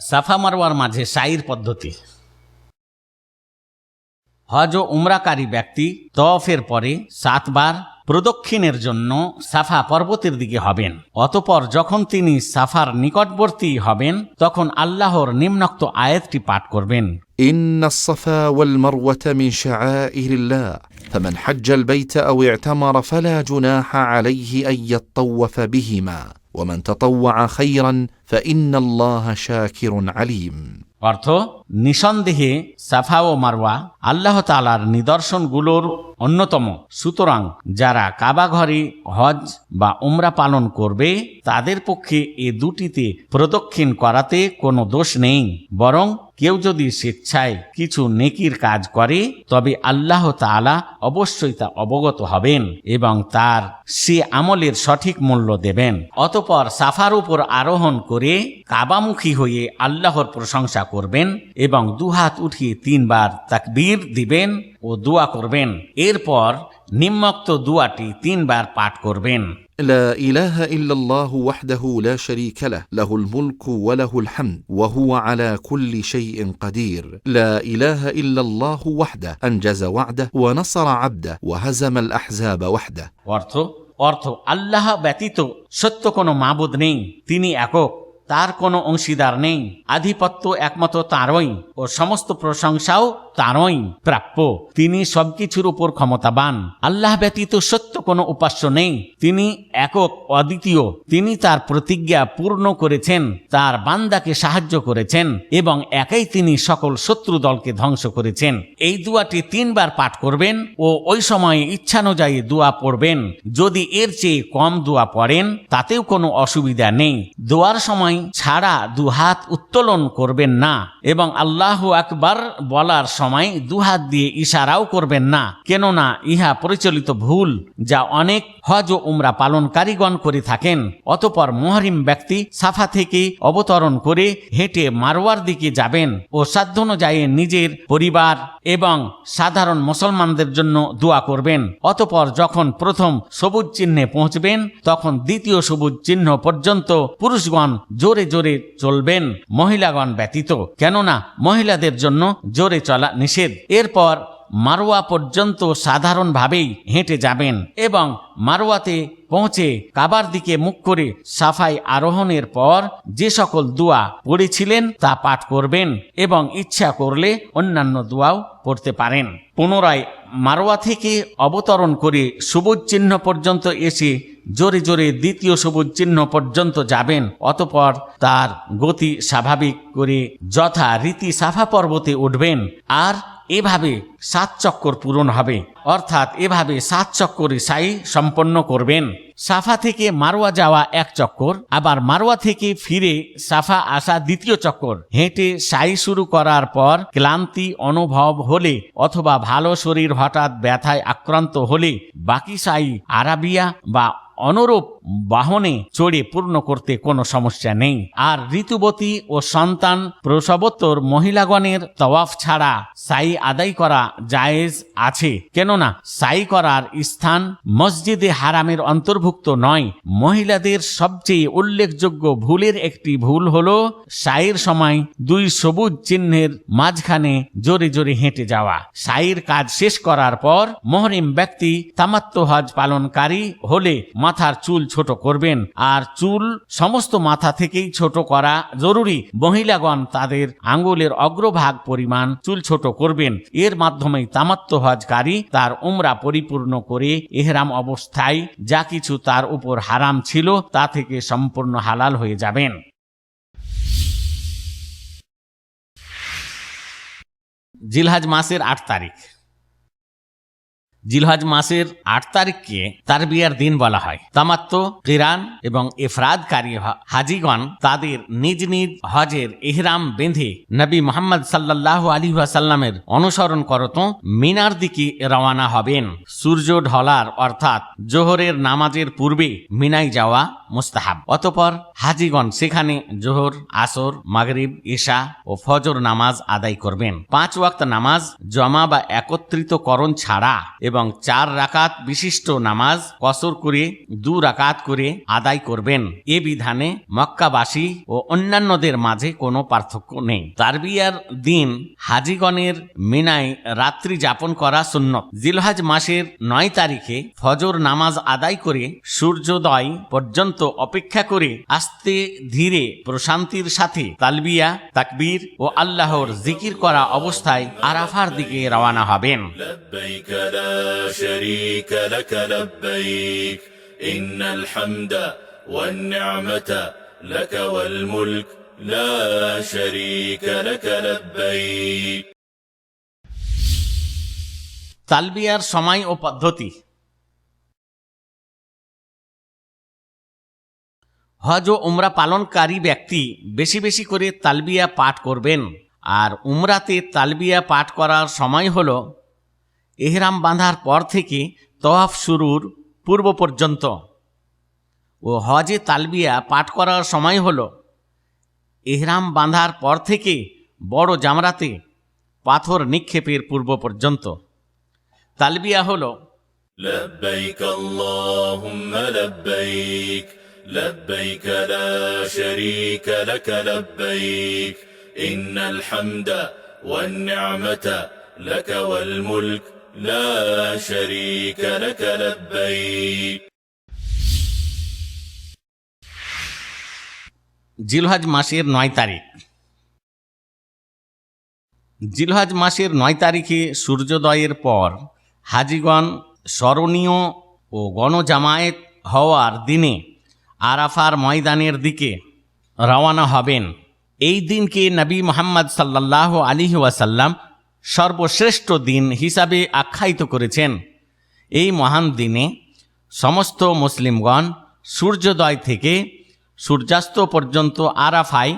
সাফা মারওয়ার মাঝে সাইর পদ্ধতি। হজ ও উমরাকারী ব্যক্তি তওয়াফের পরে 7 বার প্রদক্ষিণের জন্য সাফা পর্বতের দিকে হবেন। অতঃপর যখন তিনি সাফার নিকটবর্তী হবেন তখন আল্লাহর নিম্নোক্ত আয়াতটি পাঠ করবেন। إن الصفا والمروة من شعائر الله فمن حج البيت أو اعتمر فلا جناح عليه أن يطوف بهما ومن تطوع خيرا فإن الله شاكر عليم। অর্থ, নিঃসন্দেহে সাফা ও মারওয়া আল্লাহ তাআলার নিদর্শনগুলোর অন্যতম। সুতরাং যারা কাবা ঘরে হজ বা উমরা পালন করবে তাদের পক্ষে এ দুটিতে প্রদক্ষিণ করাতে কোনো দোষ নেই, বরং কেউ যদি স্বেচ্ছায় কিছু নেকির কাজ করে তবে আল্লাহ তাআলা অবশ্যই তা অবগত হবেন এবং তার সে আমলের সঠিক মূল্য দেবেন। অতঃপর সাফার উপর আরোহণ করে কাবামুখী হয়ে আল্লাহর প্রশংসা করবেন এবং 2 হাত উঠিয়ে 3 বার তাকবীর দিবেন ও দোয়া করবেন। এরপর নিম্নোক্ত দোয়াটি 3 বার পাঠ করবেন। لا إله إلا الله وحده لا شريك له له الملك وله الحمد وهو على كل شيء قدير لا إله إلا الله وحده أنجز وعده ونصر عبده وهزم الأحزاب وحده। অর্থ আল্লাহ ব্যতীত সত্য কোনো মাবুদ নেই, তিনি একক, তার কোনো অংশীদার নেই, আধিপত্য একমাত্র তাঁরই ও সমস্ত প্রশংসাও তারই প্রাপ্য। তিনি সবকিছুর উপর ক্ষমতাবান। আল্লাহ ব্যতীত সত্য কোনো উপাস্য নেই। তিনি একক অদ্বিতীয়। তিনি তার প্রতিজ্ঞা পূর্ণ করেছেন, তার বান্দাকে সাহায্য করেছেন এবং একাই তিনি সকল শত্রু দলকে ধ্বংস করেছেন। এই দোয়াটি 3 বার পাঠ করবেন ও ওই সময়ে ইচ্ছানুযায়ী দোয়া পড়বেন। যদি এর চেয়ে কম দোয়া পড়েন তাতেও কোনো অসুবিধা নেই। দোয়ার সময় ছাড়া 2 হাত উত্তোলন করবেন না এবং আল্লাহু আকবার বলার সময় 2 হাত দিয়ে ইশারাও করবেন না, কেননা ইহা পরিচালিত ভুল যা অনেক হজ ও উমরা পালনকারীগণ করে থাকেন। অতঃপর মুহরিম ব্যক্তি সাফা থেকে অবতরণ করে হেঁটে মারওয়ার দিকে যাবেন ও সাধ্যানুযায়ী নিজের পরিবার এবং সাধারণ মুসলমানদের জন্য দোয়া করবেন। অতঃপর যখন প্রথম সবুজ চিহ্নে পৌঁছবেন তখন দ্বিতীয় সবুজ চিহ্ন পর্যন্ত পুরুষগণ জোরে জোরে চলবেন, মহিলাগণ ব্যতীত, কেননা মহিলাদের জন্য জোরে চলা নিষেধ। এরপর মারওয়া পর্যন্ত সাধারণভাবেই হেঁটে যাবেন এবং মারওয়াতে পৌঁছে কাবার দিকে মুখ করে সাফাই আরোহণের পর যে সকল দোয়া পড়েছিলেন তা পাঠ করবেন এবং ইচ্ছা করলে অন্যান্য দোয়াও পড়তে পারেন। পুনরায় মারওয়া থেকে অবতরণ করে সবুজ চিহ্ন পর্যন্ত এসে জোরে জোরে দ্বিতীয় সবুজ চিহ্ন পর্যন্ত যাবেন। অতঃপর তার গতি স্বাভাবিক করে যথা রীতি সাফা পর্বতে উঠবেন আর এভাবে 7 চক্কর পূরণ হবে, অর্থাৎ এভাবে 7 চক্করে সাই সম্পন্ন করবেন। সাফা থেকে মারওয়া যাওয়া 1 চক্কর, আবার মারওয়া থেকে ফিরে সাফা আসা 2য় চক্কর। হেঁটে সাই শুরু করার পর ক্লান্তি অনুভব হলে অথবা ভালো শরীর হঠাৎ ব্যথায় আক্রান্ত হলে বাকি সাই আরাবিয়া বা অনুরূপ বাহনে চড়ে পূর্ণ করতে কোনো সমস্যা নেই। আর ঋতুবতী ও সন্তান প্রসবোত্তর মহিলাগণের তওয়াফ ছাড়া সাই আদায় করা জায়েজ আছে, কেননা সাই করার স্থান মসজিদে হারামের অন্তর্ভুক্ত নয়। মহিলাদের সবচেয়ে উল্লেখযোগ্য ভুলের একটি ভুল হলো সাইয়ের সময় 2 সবুজ চিহ্নের মাঝখানে জোরে জোরে হেঁটে যাওয়া। সাইয়ের কাজ শেষ করার পর মুহরিম ব্যক্তি তামাত্তু হজ পালনকারী হলে মাথার চুল ছোট করবেন, আর চুল সমস্ত মাথা থেকেই ছোট করা জরুরি। মহিলাগণ তাদের আঙ্গুলের অগ্রভাগ পরিমাণ চুল ছোট করবেন। এর মাধ্যমেই তামাত্তু হজকারী তার উমরা পরিপূর্ণ করে ইহরাম অবস্থায় যা কিছু তার উপর হারাম ছিল তা থেকে সম্পূর্ণ হালাল হয়ে যাবেন। জিলহজ মাসের 8 তারিখ। জিলহজ মাসের 8 তারিখকে তারবিয়ার দিন বলা হয়। তামাত্তু, কিরান এবং ইফরাদকারী হাজিগণ তাদের নিজ নিজ হজের ইহরাম বেঁধে নবী মুহাম্মদ সাল্লাল্লাহু আলাইহি ওয়াসাল্লামের অনুসরণ করত মিনার দিকে রওনা হবেন। সূর্য ঢলার অর্থাৎ জোহরের নামাজের পূর্বে মিনায় যাওয়া মুস্তাহাব। অতঃপর হাজিগণ সেখানে জোহর, আসর, মাগরিব, ইশা ও ফজর নামাজ আদায় করবেন। 5 ওয়াক্ত নামাজ জমা বা একত্রিতকরণ ছাড়া এবং 4 রাকাত বিশিষ্ট নামাজ কসর করে 2 রাকাত করে আদায় করবেন। এ বিধানে মক্কাবাসী ও অন্যান্যদের মাঝে কোনো পার্থক্য নেই। তারবিয়ার দিন হাজিগণের মিনায় রাত্রি যাপন করা সুন্নত। জিলহজ মাসের 9 তারিখে ফজর নামাজ আদায় করে সূর্যোদয় পর্যন্ত অপেক্ষা করে আস্তে ধীরে প্রশান্তির সাথে তালবিয়া, তাকবীর ও আল্লাহর জিকির করা অবস্থায় আরাফার দিকে রওনা হবেন। لبيك لا شريك لك لبيك إن الحمد والنعمة لك والملك لا شريك لك لبيك। তালবিয়ার সময় ও পদ্ধতি। হজ ও উমরা পালনকারী ব্যক্তি বেশি বেশি করে তালবিয়া পাঠ করবেন। আর উমরাতে তালবিয়া পাঠ করার সময় হল ইহরাম বাঁধার পর থেকে তওয়াফ শুরুর পূর্ব পর্যন্ত, ও হজে তালবিয়া পাঠ করার সময় হল ইহরাম বাঁধার পর থেকে বড় জামরাতে পাথর নিক্ষেপের পূর্ব পর্যন্ত। তালবিয়া হল لبيك اللهم لبيك لبيك لا شريك لك لبيك إن الحمد والنعمة لك والملك لا شريك لك لبيك। জিলহজ মাসের 9 তারিখ। জিলহজ মাসের ৯ তারিখে সূর্যোদয়ের পর হাজিগণ স্মরণীয় ও গণজামায়েত হওয়ার দিনে আরাফার ময়দানের দিকে রওয়ানা হবেন। এই দিনকে নবী মুহাম্মদ সাল্লাল্লাহু আলাইহি ওয়াসাল্লাম সর্বশ্রেষ্ঠ দিন হিসাবে আখ্যায়িত করেছেন। এই মহান দিনে সমস্ত মুসলিমগণ সূর্যোদয় থেকে সূর্যাস্ত পর্যন্ত আরাফায়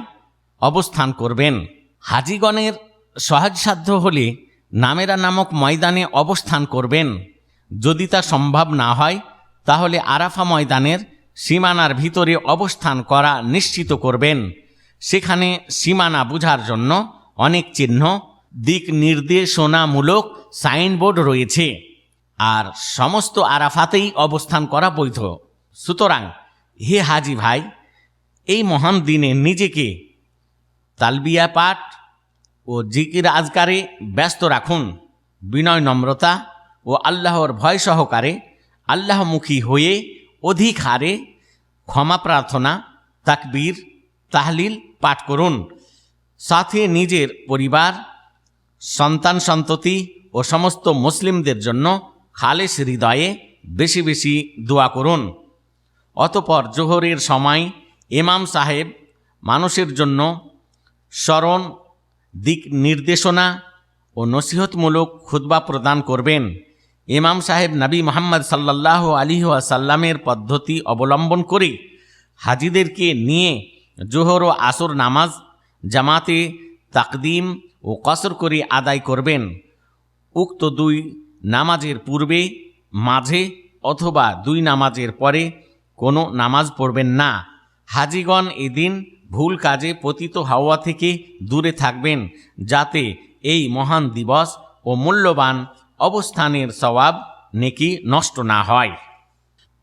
অবস্থান করবেন। হাজিগণের সহজসাধ্য হলে নামেরা নামক ময়দানে অবস্থান করবেন। যদি তা সম্ভব না হয় তাহলে আরাফা ময়দানের সীমানার ভিতরে অবস্থান করা নিশ্চিত করবেন। সেখানে সীমানা বোঝার জন্য অনেক চিহ্ন, দিক নির্দেশনামূলক সাইনবোর্ড রয়েছে। আর সমস্ত আরাফাতেই অবস্থান করা বৈধ। সুতরাং হে হাজি ভাই, এই মহান দিনে নিজেকে তালবিয়া পাঠ ও জিকির আজকারে ব্যস্ত রাখুন। বিনয় নম্রতা ও আল্লাহর ভয় সহকারে আল্লাহমুখী হয়ে অধিক হারে ক্ষমা প্রার্থনা, তাকবীর, তাহলিল পাঠ করুন। সাথে নিজের পরিবার, সন্তান সন্ততি ও সমস্ত মুসলিমদের জন্য খালেস হৃদয়ে বেশি বেশি দোয়া করুন। অতঃপর জোহরের সময় ইমাম সাহেব মানুষের জন্য স্মরণ, দিক নির্দেশনা ও নসিহতমূলক খুতবা প্রদান করবেন। ইমাম সাহেব নবী মুহাম্মদ সাল্লাল্লাহু আলাইহি ওয়াসাল্লামের পদ্ধতি অবলম্বন করে হাজিদেরকে নিয়ে জোহর ও আসর নামাজ জামাতে তাকদিম ও কসর করে আদায় করবেন। উক্ত 2 নামাজের পূর্বে, মাঝে অথবা 2 নামাজের পরে কোনো নামাজ পড়বেন না। হাজিগণ এদিন ভুল কাজে পতিত হওয়া থেকে দূরে থাকবেন, যাতে এই মহান দিবস ও মূল্যবান অবস্থানের সওয়াব নেকি নষ্ট না হয়।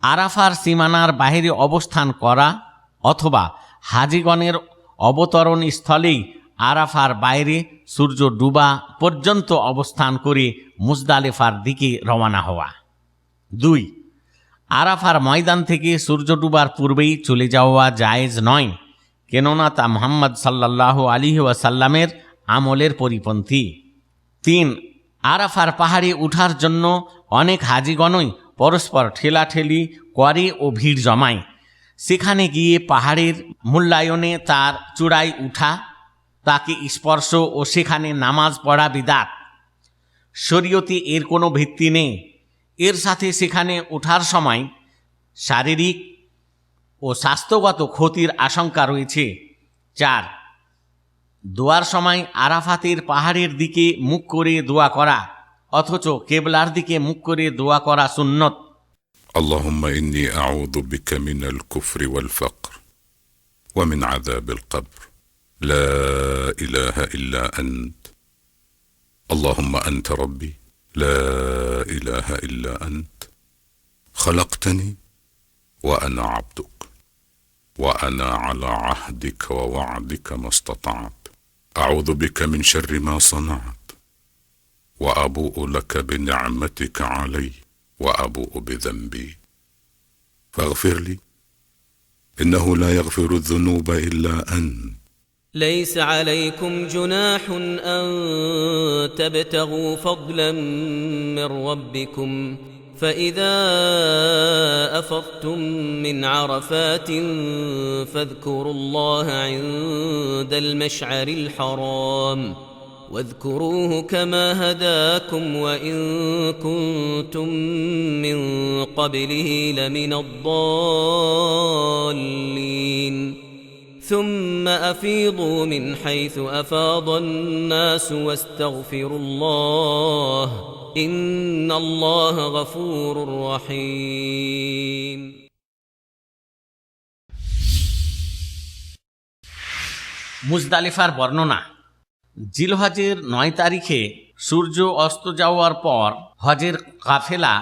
আরাফার সীমানার বাইরে অবস্থান করা অথবা হাজিগণের অবতরণ স্থলেই আরাফার বাইরে সূর্য ডুবা পর্যন্ত অবস্থান করে মুজদালিফার দিকে রওনা হওয়া। 2. আরাফার ময়দান থেকে সূর্য ডুবার পূর্বেই চলে যাওয়া জায়েজ নয়, কেননা তা মুহাম্মদ সাল্লাল্লাহু আলাইহি ওয়াসাল্লামের আমলের পরিপন্থী। 3. আরাফার পাহাড়ে উঠার জন্য অনেক হাজিগণই পরস্পর ঠেলাঠেলি করে ও ভিড় জমায়। সেখানে গিয়ে পাহাড়ের মূল্যায়নে তার চূড়ায় উঠা, তাকে স্পর্শ ও সেখানে নামাজ পড়া বিদআত। শরীয়তে এর কোনো ভিত্তি নেই। এর সাথে সেখানে ওঠার সময় শারীরিক ও স্বাস্থ্যগত ক্ষতির আশঙ্কা রয়েছে। 4. দোয়ার সময় আরাফাতের পাহাড়ের দিকে মুখ করে দোয়া করা, অথচ কেবলার দিকে মুখ করে দোয়া করা সুন্নত। اللهم إني أعوذ بك من الكفر والفقر ومن عذاب القبر لا إله إلا أنت اللهم أنت ربي لا إله إلا أنت خلقتني وأنا عبدك وأنا على عهدك ووعدك ما استطعت أعوذ بك من شر ما صنعت وأبوء لك بنعمتك علي وأبوء بذنبي فاغفر لي إنه لا يغفر الذنوب إلا أنت ليس عليكم جناح أن تبتغوا فضلا من ربكم فإذا أفضتم من عرفات فاذكروا الله عند المشعر الحرام واذكروه كما هداكم وإن كنتم من قبله لمن الضالين ثم أفيضوا من حيث أفاض الناس واستغفروا الله إن الله غفور رحيم মুজদালিফার বর্ণনা। জিলহজের 9 তারিখে সূর্য অস্ত যাওয়ার পর হজের কাফেলা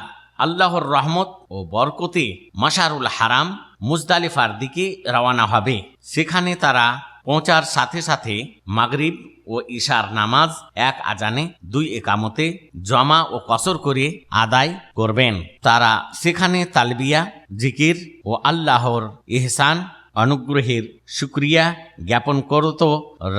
আল্লাহর রহমত ও বরকতে মাশারুল হারাম মুজদালিফার দিকে রওনা হবে। সেখানে তারা পৌঁছার সাথে সাথে মাগরিব ও ইশার নামাজ 1 আজানে 2 একামতে জমা ও কসর করে আদায় করবেন। তারা সেখানে তালবিয়া, জিকির ও আল্লাহর ইহসান অনুগ্রহের শুকরিয়া জ্ঞাপন করত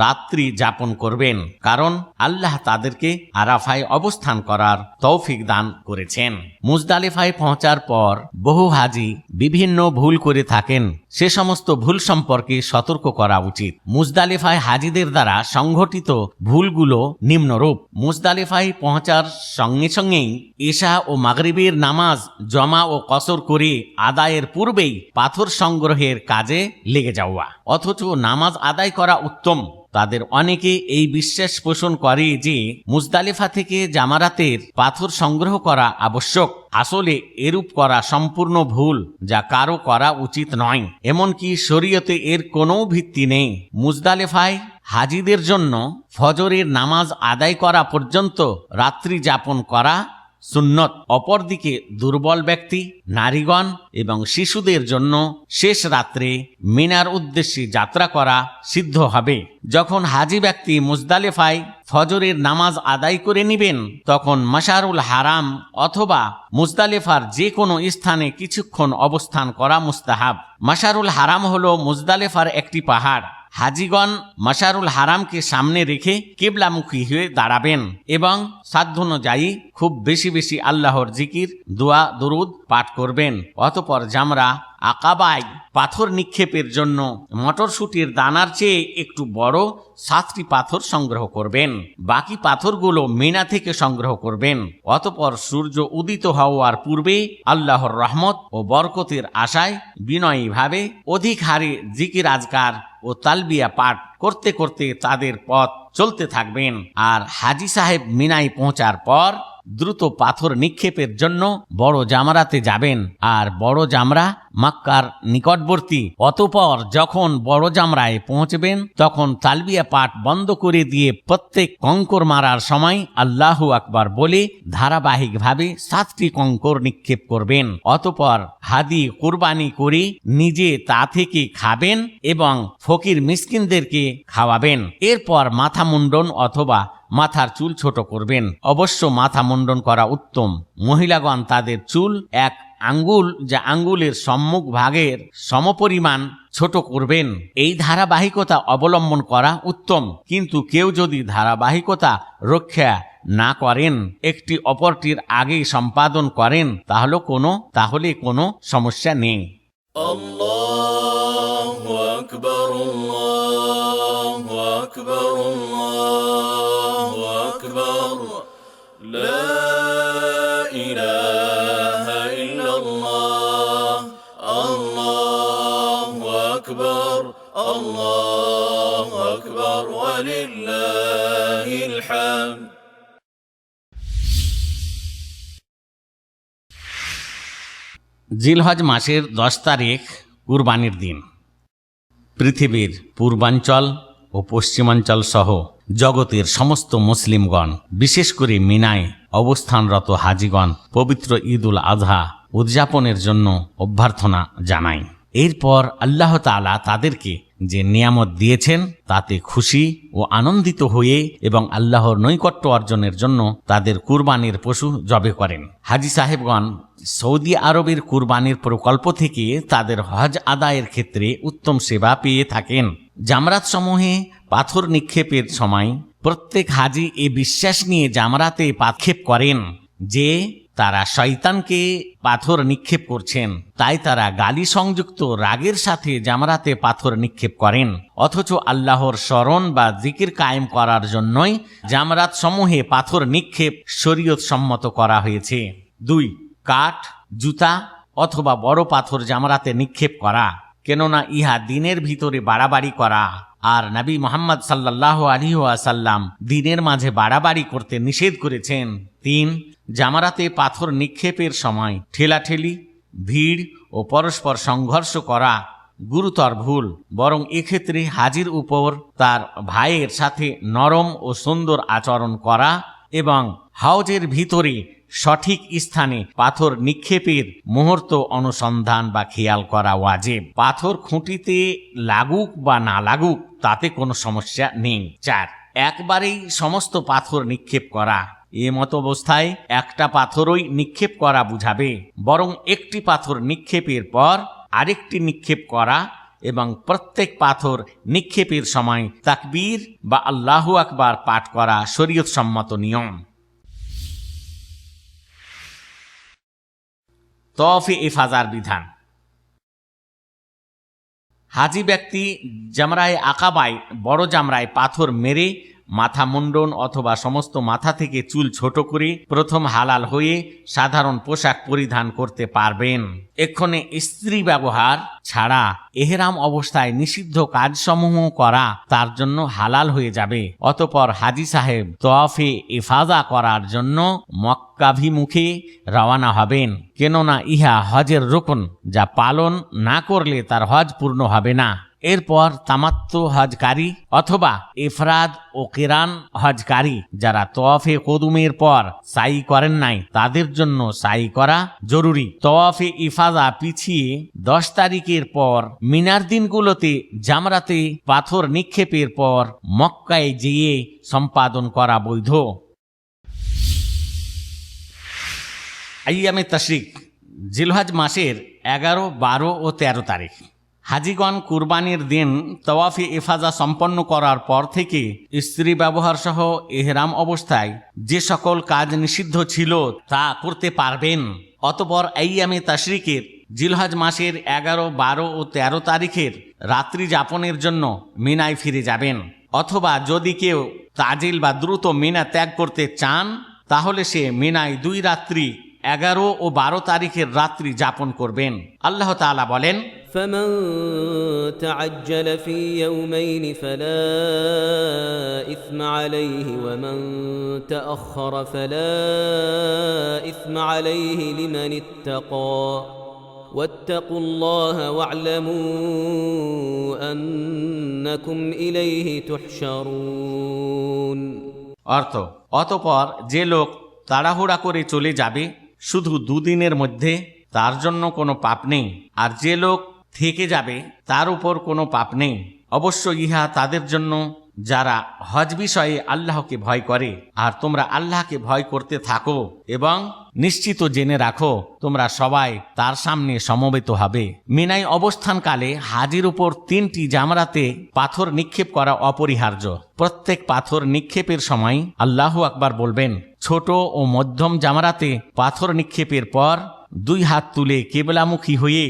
রাত্রি যাপন করবেন, কারণ আল্লাহ তাদেরকে আরাফায় অবস্থান করার তৌফিক দান করেছেন। মুজদালিফায় পৌঁছার পর বহু হাজি বিভিন্ন ভুল করে থাকেন, সে সমস্ত ভুল সম্পর্কে সতর্ক করা উচিত। মুজদালিফায় হাজিদের দ্বারা সংঘটিত ভুলগুলো নিম্নরূপ: মুজদালিফায় পৌঁছার সঙ্গে সঙ্গেই ইশা ও মাগরিবের নামাজ জমা ও কসর করে আদায়ের পূর্বেই পাথর সংগ্রহের কাজে লেগে যাওয়া, অথচ নামাজ আদায় করা উত্তম। তাদের অনেকে এই বিশ্বাস পোষণ করে যে মুজদালিফা থেকে জামারাতের পাথর সংগ্রহ করা আবশ্যক। আসলে এরূপ করা সম্পূর্ণ ভুল, যা কারো করা উচিত নয়। এমনকি শরীয়তে এর কোনো ভিত্তি নেই। মুজদালিফায় হাজিদের জন্য ফজরের নামাজ আদায় করা পর্যন্ত রাত্রি যাপন করা সুন্নত। অপরদিকে দুর্বল ব্যক্তি, নারীগণ এবং শিশুদের জন্য শেষ রাত্রে মিনার উদ্দেশ্যে যাত্রা করা সিদ্ধ হবে। যখন হাজি ব্যক্তি মুজদালিফায় ফজরের নামাজ আদায় করে নেবেন, তখন মাশারুল হারাম অথবা মুজদালিফার যে কোনো স্থানে কিছুক্ষণ অবস্থান করা মুস্তাহাব। মাশারুল হারাম হলো মুজদালিফার একটি পাহাড়। হাজিগণ মাশারুল হারামকে সামনে রেখে কিবলামুখী হয়ে দাঁড়াবেন এবং সাধ্যানুযায়ী খুব বেশি বেশি আল্লাহর জিকির, দোয়া, দরুদ পাঠ করবেন। অতঃপর জামরা আকাবায় পাথর নিক্ষেপের জন্য মটরশুটির দানার চেয়ে একটু বড় 7টি পাথর সংগ্রহ করবেন। বাকি পাথরগুলো মিনা থেকে সংগ্রহ করবেন। অতঃপর সূর্য উদিত হওয়ার পূর্বে আল্লাহর রহমত ও বরকতের আশায় বিনয়ীভাবে অধিক হারে জিকির, আজকার ও তালবিয়া পাঠ করতে করতে তাদের পথ চলতে থাকবেন। আর হাজি সাহেব মিনায় পৌঁছার পর দ্রুত পাথর নিক্ষেপের জন্য বড় জামরাতে যাবেন। আর বড় জামরা মক্কার নিকটবর্তী। অতঃপর যখন বড় জামরায় পৌঁছবেন, তখন তালবিয়া পাঠ বন্ধ করে দিয়ে প্রত্যেক কঙ্কর মারার সময় আল্লাহু আকবার বলে ধারাবাহিকভাবে 7টি কঙ্কর নিক্ষেপ করবেন। অতঃপর হাদি কুরবানি করে নিজে তা থেকে খাবেন এবং ফকির মিসকিনদেরকে খাওয়াবেন। এরপর মাথা মুন্ডন অথবা মাথার চুল ছোট করবেন। অবশ্য মাথা মুন্ডন করা উত্তম। মহিলাগণ তাদের চুল 1 আঙ্গুল, যা আঙ্গুলের সম্মুখ ভাগের সমপরিমাণ, ছোট করবেন। এই ধারাবাহিকতা অবলম্বন করা উত্তম। কিন্তু কেউ যদি ধারাবাহিকতা রক্ষা না করেন, একটি অপরটির আগেই সম্পাদন করেন, তাহলে কোনো সমস্যা নেই। আল্লাহু আকবার, আল্লাহু আকবার, আল্লাহু আকবার, লা ইলাহা ইল্লাল্লাহ, আল্লাহু আকবার, আল্লাহু আকবার, ওয়া লিল্লাহিল হামদ। জিলহজ মাসের 10 তারিখ কুরবানির দিন। পৃথিবীর পূর্বাঞ্চল ও পশ্চিমাঞ্চল সহ জগতের সমস্ত মুসলিমগণ, বিশেষ করে মিনায় অবস্থানরত হাজিগণ পবিত্র ঈদুল আজহা উদযাপনের জন্য অভ্যর্থনা জানায়। এরপর আল্লাহ তাআলা তাদেরকে যে নিয়ামত দিয়েছেন তাতে খুশি ও আনন্দিত হয়ে এবং আল্লাহর নৈকট্য অর্জনের জন্য তাদের কুরবানির পশু জবে করেন। হাজি সাহেবগণ সৌদি আরবের কুরবানির প্রকল্প থেকে তাদের হজ আদায়ের ক্ষেত্রে উত্তম সেবা পেয়ে থাকেন। জামরাত সমূহে পাথর নিক্ষেপের সময় প্রত্যেক হাজি এ বিশ্বাস নিয়ে জামরাতে পাক্ষেপ করেন যে তারা শয়তানকে পাথর নিক্ষেপ করছেন, তাই তারা গালি সংযুক্ত রাগের সাথে জামরাতে পাথর নিক্ষেপ করেন। অথচ আল্লাহর স্মরণ বা জিকির কায়েম করার জন্যই জামরাত সমূহে পাথর নিক্ষেপ শরীয়ত সম্মত করা হয়েছে। 2. কাঠ, জুতা অথবা বড় পাথর জামরাতে নিক্ষেপ করা, কেননা ইহা দিনের ভিতরে বাড়াবাড়ি করা, আর নবী মুহাম্মদ সাল্লাল্লাহু আলাইহি ওয়াসাল্লাম দিনের মাঝে বাড়াবাড়ি করতে নিষেধ করেছেন। 3. জামারাতে পাথর নিক্ষেপের সময় ঠেলাঠেলি, ভিড় ও পরস্পর সংঘর্ষ করা গুরুতর ভুল। বরং এক্ষেত্রে হাজির উপর তার ভাইয়ের সাথে নরম ও সুন্দর আচরণ করা এবং হাউজের ভিতরে সঠিক স্থানে পাথর নিক্ষেপের মুহূর্ত অনুসন্ধান বা খেয়াল করা ওয়াজিব। পাথর খুঁটিতে লাগুক বা না লাগুক তাতে কোনো সমস্যা নেই। 4. একবারেই সমস্ত পাথর নিক্ষেপ করা, এ মত অবস্থায় একটা পাথরই নিক্ষেপ করা বুঝাবে। বরং একটি পাথর নিক্ষেপের পর আরেকটি নিক্ষেপ করা এবং প্রত্যেক পাথর নিক্ষেপের সময় তাকবীর বা আল্লাহু আকবার পাঠ করা শরীয়ত সম্মত নিয়ম। তওয়াফে ইফাজার বিধান। হাজি ব্যক্তি জামরায়ে আকাবায় বড় জামরায় পাথর মেরে মাথা মুন্ডন অথবা সমস্ত মাথা থেকে চুল ছোট করে প্রথম হালাল হয়ে সাধারণ পোশাক পরিধান করতে পারবেন। এক্ষণে স্ত্রী ব্যবহার ছাড়া এহরাম অবস্থায় নিষিদ্ধ কাজসমূহ করা তার জন্য হালাল হয়ে যাবে। অতঃপর হাজি সাহেব তওয়াফে ইফাজা করার জন্য মক্কাভিমুখে রওনা হবেন, কেননা ইহা হজের রুকন, যা পালন না করলে তার হজ পূর্ণ হবে না। এরপর তামাত্তু হজকারী অথবা ইফরাদ ও কিরান হজকারী যারা তওয়াফে কুদুমের পর সাই করেন নাই তাদের জন্য সাই করা জরুরি। তওয়াফে ইফাজা পিছিয়ে 10 তারিখের পর মিনার দিনগুলোতে জামরাতে পাথর নিক্ষেপের পর মক্কায় যেয়ে সম্পাদন করা বৈধ। আইয়ামে তাশরিক, জিলহজ মাসের 11, 12 ও 13 তারিখ। হাজিগণ কুরবানির দিন তওয়াফে ইফাজা সম্পন্ন করার পর থেকে স্ত্রী ব্যবহার সহ ইহরাম অবস্থায় যে সকল কাজ নিষিদ্ধ ছিল তা করতে পারবেন। অতঃপর আইয়ামে তাশরিকের জিলহজ মাসের 11, 12 ও 13 তারিখের রাত্রি যাপনের জন্য মিনায় ফিরে যাবেন। অথবা যদি কেউ তাজিল বা দ্রুত মিনা ত্যাগ করতে চান তাহলে সে মিনায় 2 রাত্রি 11 ও 12 তারিখের রাত্রি যাপন করবেন। আল্লাহ তাআলা বলেন, فمن تعجل في يومين فلا إثم عليه ومن تأخر فلا إثم عليه لمن اتقى واتقوا الله واعلموا أنكم إليه تحشرون। অর্থ, অতঃপর যে লোক তাড়াহুড়া করে চলে যাবে শুধু 2 দিনের মধ্যে তার জন্য কোনো পাপ নেই, আর যে লোক থেকে যাবে তার উপর কোনো পাপ নেই। অবশ্য ইহা তাদের জন্য যারা হজ বিষয়ে আল্লাহকে ভয় করে। আর তোমরা আল্লাহকে ভয় করতে থাকো এবং নিশ্চিত জেনে রাখো তোমরা সবাই তার সামনে সমবেত হবে। মিনায় অবস্থানকালে হাজির উপর 3টি জামরাতে পাথর নিক্ষেপ করা অপরিহার্য। প্রত্যেক পাথর নিক্ষেপের সময় আল্লাহু আকবার বলবেন। ছোট ও মধ্যম জামরাতে পাথর নিক্ষেপের পর 2 হাত তুলে কিবলামুখী হয়ে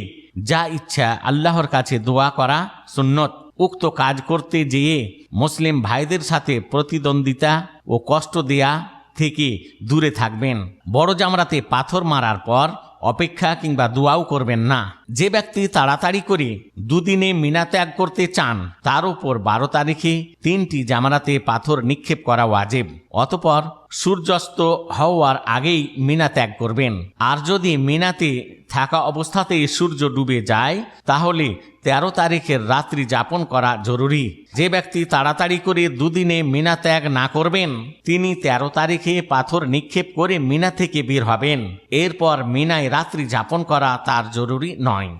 যা ইচ্ছা আল্লাহর কাছে দোয়া করা সুন্নত। উক্ত কাজ করতে যেয়ে মুসলিম ভাইদের সাথে প্রতিদ্বন্দ্বিতা ও কষ্ট দেয়া থেকে দূরে থাকবেন। বড় জামরাতে পাথর মারার পর অপেক্ষা কিংবা দোয়াও করবেন না। যে ব্যক্তি তাড়াতাড়ি করে 2 দিনে মিনা ত্যাগ করতে চান তার উপর 12 তারিখে 3টি জামরাতে পাথর নিক্ষেপ করা ওয়াজিব। অতঃপর সূর্যাস্ত হওয়ার আগেই মিনা ত্যাগ করবেন। আর যদি মিনাতে থাকা অবস্থাতেই সূর্য ডুবে যায় তাহলে 13 তারিখের রাত্রি যাপন করা জরুরি। যে ব্যক্তি তাড়াতাড়ি করে 2 দিনে মিনা ত্যাগ না করবেন তিনি 13 তারিখে পাথর নিক্ষেপ করে মিনা থেকে বের হবেন। এরপর মিনায় রাত্রি যাপন করা তার জরুরি নয়।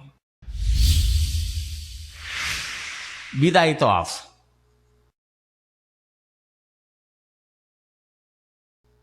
বিদায় তওয়াফ।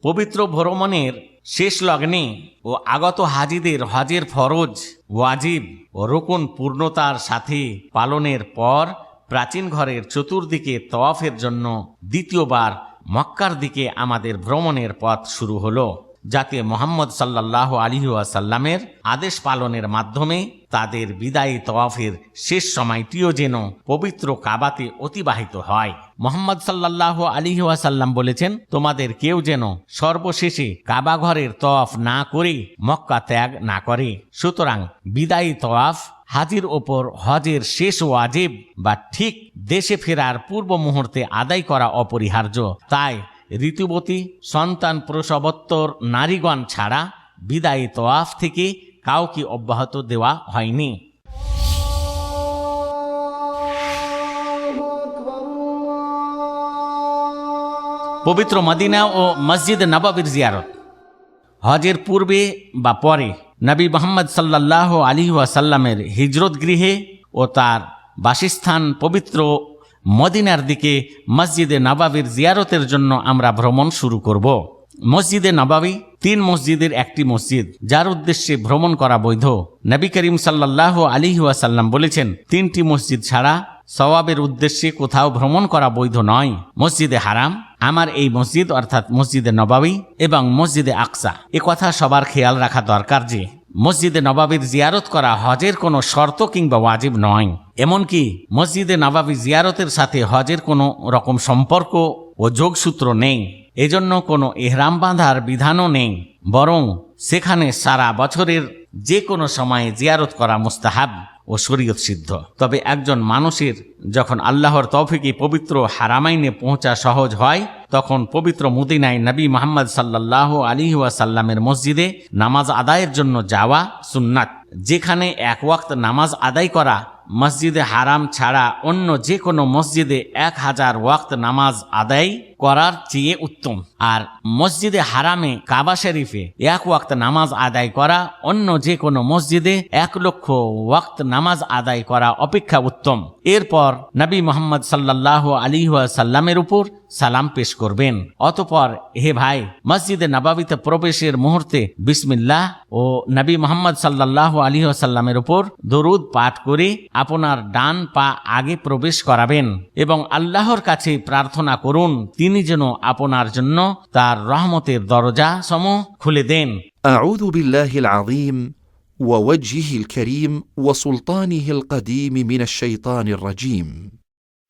পবিত্র ভ্রমণের শেষ লগ্নে ও আগত হাজিদের হজের ফরজ, ওয়াজিব ও রুকুন পূর্ণতার সাথে পালনের পর প্রাচীন ঘরের চতুর্দিকে তওয়াফের জন্য দ্বিতীয়বার মক্কার দিকে আমাদের ভ্রমণের পথ শুরু হলো, যাতে মুহাম্মদ সাল্লাল্লাহু আলাইহি ওয়াসাল্লামের আদেশ পালনের মাধ্যমে তাদের বিদায়ী তওয়াফের শেষ সময়টিও যেন পবিত্র কাবাতে অতিবাহিত হয়। মুহাম্মদ সাল্লাল্লাহু আলাইহি ওয়াসাল্লাম বলেছেন, তোমাদের কেউ যেন সর্বশেষে কাবা ঘরের তওয়াফ না করে মক্কা ত্যাগ না করে। সুতরাং বিদায়ী তওয়াফ হাজির ওপর হজের শেষ ওয়াজিব বা ঠিক দেশে ফেরার পূর্ব মুহূর্তে আদায় করা অপরিহার্য। তাই ঋতুবতী, সন্তান প্রসবোত্তর নারীগণ ছাড়া বিদায়ী তওয়াফ থেকে কাউকে অব্যাহত দেওয়া হয়নি। পবিত্র মদিনা ও মসজিদ নববীর জিয়ারত। হজের পূর্বে বা পরে নবী মুহাম্মদ সাল্লাল্লাহু আলাইহি ওয়াসাল্লামের হিজরত গৃহে ও তার বাসস্থান পবিত্র মদিনার দিকে মসজিদে নববীর জিয়ারতের জন্য আমরা ভ্রমণ শুরু করব। মসজিদে নববী তিন মসজিদের একটি মসজিদ যার উদ্দেশ্যে ভ্রমণ করা বৈধ। নবী করিম সাল্লাল্লাহু আলাইহি ওয়াসাল্লাম বলেছেন, তিনটি মসজিদ ছাড়া সওয়াবের উদ্দেশ্যে কোথাও ভ্রমণ করা বৈধ নয়। মসজিদে হারাম, আমার এই মসজিদ অর্থাৎ মসজিদে নববী এবং মসজিদে আকসা। এ কথা সবার খেয়াল রাখা দরকার যে মসজিদে নববীর জিয়ারত করা হজের কোনো শর্ত কিংবা ওয়াজিব নয়। এমনকি মসজিদে নববী জিয়ারতের সাথে হজের কোনো রকম সম্পর্ক ও যোগসূত্র নেই। এজন্য কোনো ইহরাম বাঁধার বিধানও নেই, বরং সেখানে সারা বছরের যে কোনো সময়ে জিয়ারত করা মুস্তাহাব ও শরীয়ত সিদ্ধ। তবে একজন মানুষের যখন আল্লাহর তৌফিকে পবিত্র হারামাইনে পৌঁছা সহজ হয়, তখন পবিত্র মদিনায় নবী মুহাম্মদ সাল্লাল্লাহু আলাইহি ওয়াসাল্লামের মসজিদে নামাজ আদায়ের জন্য যাওয়া সুন্নাত। যেখানে এক ওয়াক্ত নামাজ আদায় করা মসজিদে হারাম ছাড়া অন্য যে কোনো মসজিদে 1000 ওয়াক্ত নামাজ আদায় করার চেয়ে উত্তম। আর মসজিদে হারামে কাবা শরীফে 1 ওয়াক্ত নামাজ আদায় করা অন্য যে কোনো মসজিদে 1 লক্ষ ওয়াক্ত নামাজ আদায় করা অপেক্ষা উত্তম। এরপর নবী মুহাম্মদ সাল্লাল্লাহু আলাইহি ওয়াসাল্লামের উপর সালাম পেশ করবেন। অতঃপর হে ভাই, মসজিদে নববীতে প্রবেশের মুহূর্তে বিসমিল্লাহ ও নবী মুহাম্মদ সাল্লাল্লাহু আলাইহি ওয়াসাল্লামের উপর দরুদ পাঠ করে আপনার ডান পা আগে প্রবেশ করাবেন এবং আল্লাহর কাছে প্রার্থনা করুন তিনি যেন আপনার জন্য তার রহমতের দরজা সমূহ খুলে দেন। أعوذ بالله العظيم ووجهه الكريم وسلطانه القديم من الشيطان الرجيم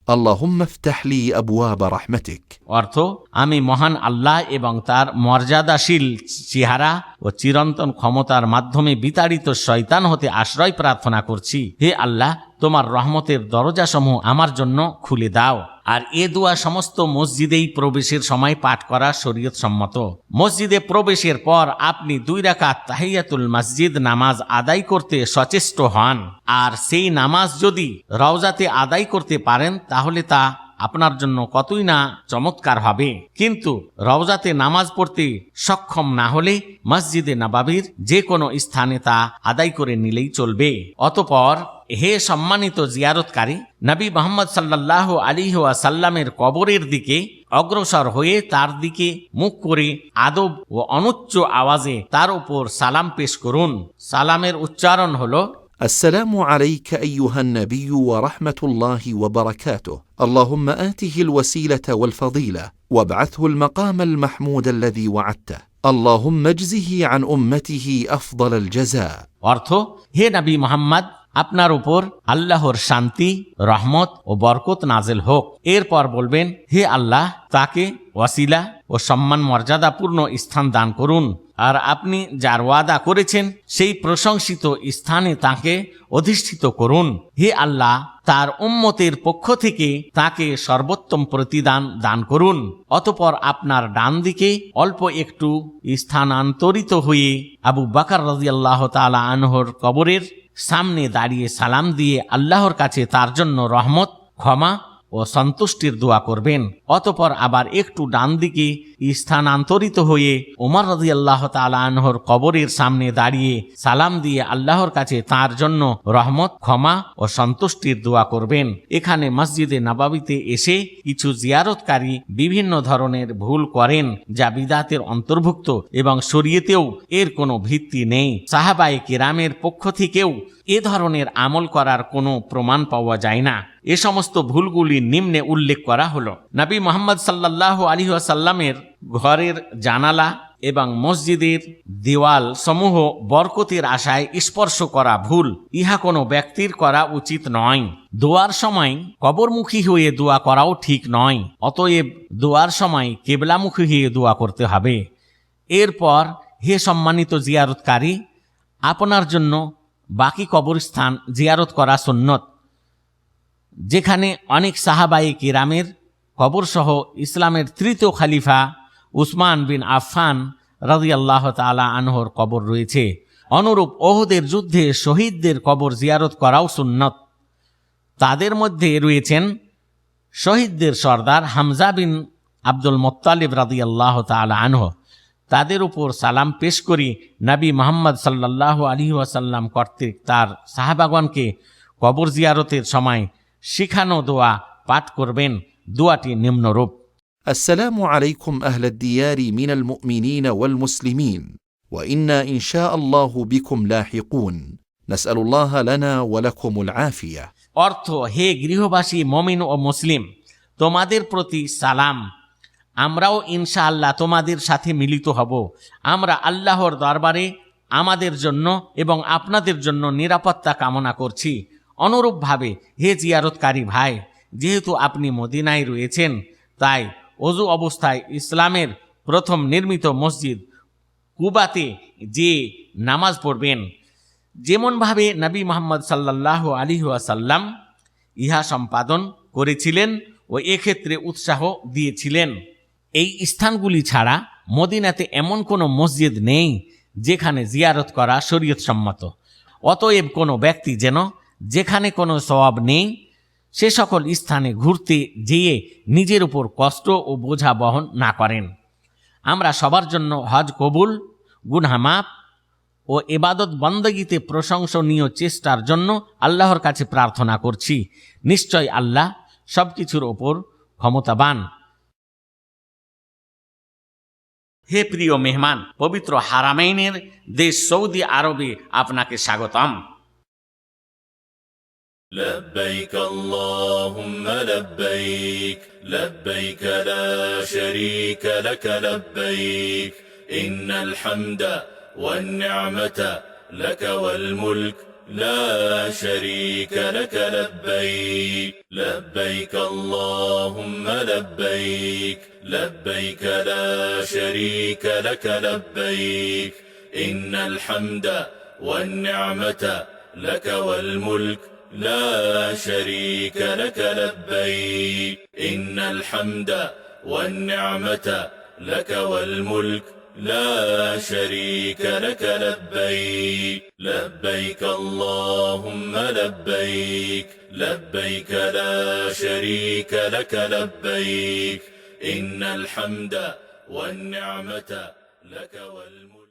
اللهم افتح لي أبواب رحمتك। অর্থ, আমি মহান আল্লাহ এবং তার মর্যাদাশীল চেহারা ও চিরন্তন ক্ষমতার মাধ্যমে বিতাড়িত শয়তান হতে আশ্রয় প্রার্থনা করছি। হে আল্লাহ, তোমার রহমতের দরজাসমূহ আমার জন্য খুলে দাও। আর এ দোয়া সমস্ত মসজিদেই প্রবেশের সময় পাঠ করা শরীয়ত সম্মত। মসজিদে প্রবেশের পর আপনি 2 রাকাত তাহিয়াতুল মসজিদ নামাজ আদায় করতে সচেষ্ট হন। আর সেই নামাজ যদি রওজাতে আদায় করতে পারেন তাহলে তা আপনার জন্য কতই না চমৎকার হবে। কিন্তু রওজাতে নামাজ পড়তে সক্ষম না হলে মসজিদে নববীর যে কোনো স্থানে তা আদায় করে নিলেই চলবে। অতঃপর হে সম্মানিত জিয়ারতকারী, নবী মুহাম্মদ সাল্লাল্লাহু আলাইহি ওয়াসাল্লামের কবরের দিকে অগ্রসর হয়ে তার দিকে মুখ করে আদব ও অনুচ্চ আওয়াজে তার উপর সালাম পেশ করুন। সালামের উচ্চারণ হলো, السلام عليك أيها النبي ورحمة الله وبركاته اللهم آته الوسيلة والفضيلة وابعثه المقام المحمود الذي وعدته اللهم اجزه عن أمته أفضل الجزاء। অর্থ, হে নবী মুহাম্মদ, আপনার উপর আল্লাহর শান্তি, রহমত ও বরকত নাজেল হোক। এরপর বলবেন, হে আল্লাহ, তাকে ওয়াসিলা ও সম্মান মর্যাদাপূর্ণ স্থান দান করুন। আর আপনি যার ওয়াদা করেছেন সেই প্রশংসিত স্থানে তাকে অধিষ্ঠিত করুন। হে আল্লাহ, তার উম্মতের পক্ষ থেকে তাকে সর্বোত্তম প্রতিদান দান করুন। অতঃপর আপনার ডান দিকে অল্প একটু স্থানান্তরিত হয়ে আবু বকর রাদিয়াল্লাহু তাআলা আনহুর কবরের সামনে দাঁড়িয়ে সালাম দিয়ে আল্লাহর কাছে তার জন্য রহমত, ক্ষমা ও সন্তুষ্টির দোয়া করবেন। অতঃপর আবার একটু ডান দিকে স্থানান্তরিত হয়ে ওমর রাদিয়াল্লাহু তাআলা আনহুর কবরের সামনে দাঁড়িয়ে সালাম দিয়ে আল্লাহর কাছে তার জন্য রহমত, ক্ষমা ও সন্তুষ্টির দোয়া করবেন। এখানে মসজিদে নববীতে এসে কিছু জিয়ারতকারী বিভিন্ন ধরনের ভুল করেন যা বিদআতের অন্তর্ভুক্ত এবং শরীয়তেও এর কোনো ভিত্তি নেই। সাহাবায়ে কিরামের পক্ষ থেকেও এ ধরনের আমল করার কোনো প্রমাণ পাওয়া যায় না। এ সমস্ত ভুলগুলি নিম্নে উল্লেখ করা হলো। নবী মুহাম্মদ সাল্লাল্লাহু আলাইহি ওয়াসাল্লামের ঘরের জানালা এবং মসজিদের দেওয়াল সমূহ বরকতের আশায় স্পর্শ করা ভুল। ইহা কোনো ব্যক্তির করা উচিত নয়। দোয়ার সময় কবরমুখী হয়ে দোয়া করাও ঠিক নয়। অতএব দোয়ার সময় কিবলামুখী হয়ে দোয়া করতে হবে। এরপর হে সম্মানিত জিয়ারতকারী, আপনার জন্য বাকি কবরস্থান জিয়ারত করা সুন্নত, যেখানে অনেক সাহাবায়ে কিরামের কবর সহ ইসলামের তৃতীয় খলিফা উসমান বিন আফফান রাদিয়াল্লাহু তাআলা আনহুর কবর রয়েছে। অনুরূপ ওহদের যুদ্ধে শহীদদের কবর জিয়ারত করাও সুন্নত। তাদের মধ্যে রয়েছেন শহীদদের সর্দার হামজা বিন আব্দুল মুত্তালিব রাদিয়াল্লাহু তাআলা আনহু। তাদের উপর সালাম পেশ করি নবী মুহাম্মদ সাল্লাল্লাহু আলাইহি ওয়াসাল্লাম কর্তৃক তার সাহাবাগণকে কবর জিয়ারতের সময় শিখানো দোয়া পাঠ করবেন। দোয়াটি নিম্নরূপ: السلام عليكم أهل الديار من المؤمنين والمسلمين، وإنا إن شاء الله بكم لاحقون، نسأل الله لنا ولكم العافية। অর্থ, হে গৃহবাসী মুমিন ও মুসলিম, তোমাদের প্রতি সালাম। আমরাও ইনশাআল্লাহ তোমাদের সাথে মিলিত হব। আমরা আল্লাহর দরবারে আমাদের জন্য এবং আপনাদের জন্য নিরাপত্তা কামনা করছি। অনুরূপভাবে হে জিয়ারতকারী ভাই, যেহেতু আপনি মদিনায় রয়েছেন, তাই অজু অবস্থায় ইসলামের প্রথম নির্মিত মসজিদ কুবাতে যে নামাজ পড়বেন, যেমনভাবে নবী মুহাম্মদ সাল্লাল্লাহু আলাইহি ওয়াসাল্লাম ইহা সম্পাদন করেছিলেন ও এক্ষেত্রে উৎসাহ দিয়েছিলেন। এই স্থানগুলি ছাড়া মদিনাতে এমন কোনো মসজিদ নেই যেখানে জিয়ারত করা শরীয়তসম্মত। অতএব কোনো ব্যক্তি যেন যেখানে কোনো সওয়াব নেই সে সকল স্থানে ঘুরতে যেয়ে নিজের উপর কষ্ট ও বোঝা বহন না করেন। আমরা সবার জন্য হজ কবুল, গুনাহ মাফ ও ইবাদত বন্দগীতে প্রশংসনীয় চেষ্টার জন্য আল্লাহর কাছে প্রার্থনা করছি। নিশ্চয় আল্লাহ সবকিছুর ওপর ক্ষমতাবান। হে প্রিয় মেহমান, পবিত্র হারামাইনের দেশ সৌদি আরবে আপনাকে স্বাগতম। لبيك اللهم لبيك لبيك لا شريك لك لبيك إن الحمد والنعمة لك والملك لا شريك لك لبيك لبيك اللهم لبيك لبيك لا شريك لك لبيك إن الحمد والنعمة لك والملك لا شريك لك لبيك إن الحمد والنعمة لك والملك لا شريك لك لبيك لبيك اللهم لبيك لبيك لا شريك لك لبيك إن الحمد والنعمة لك والملك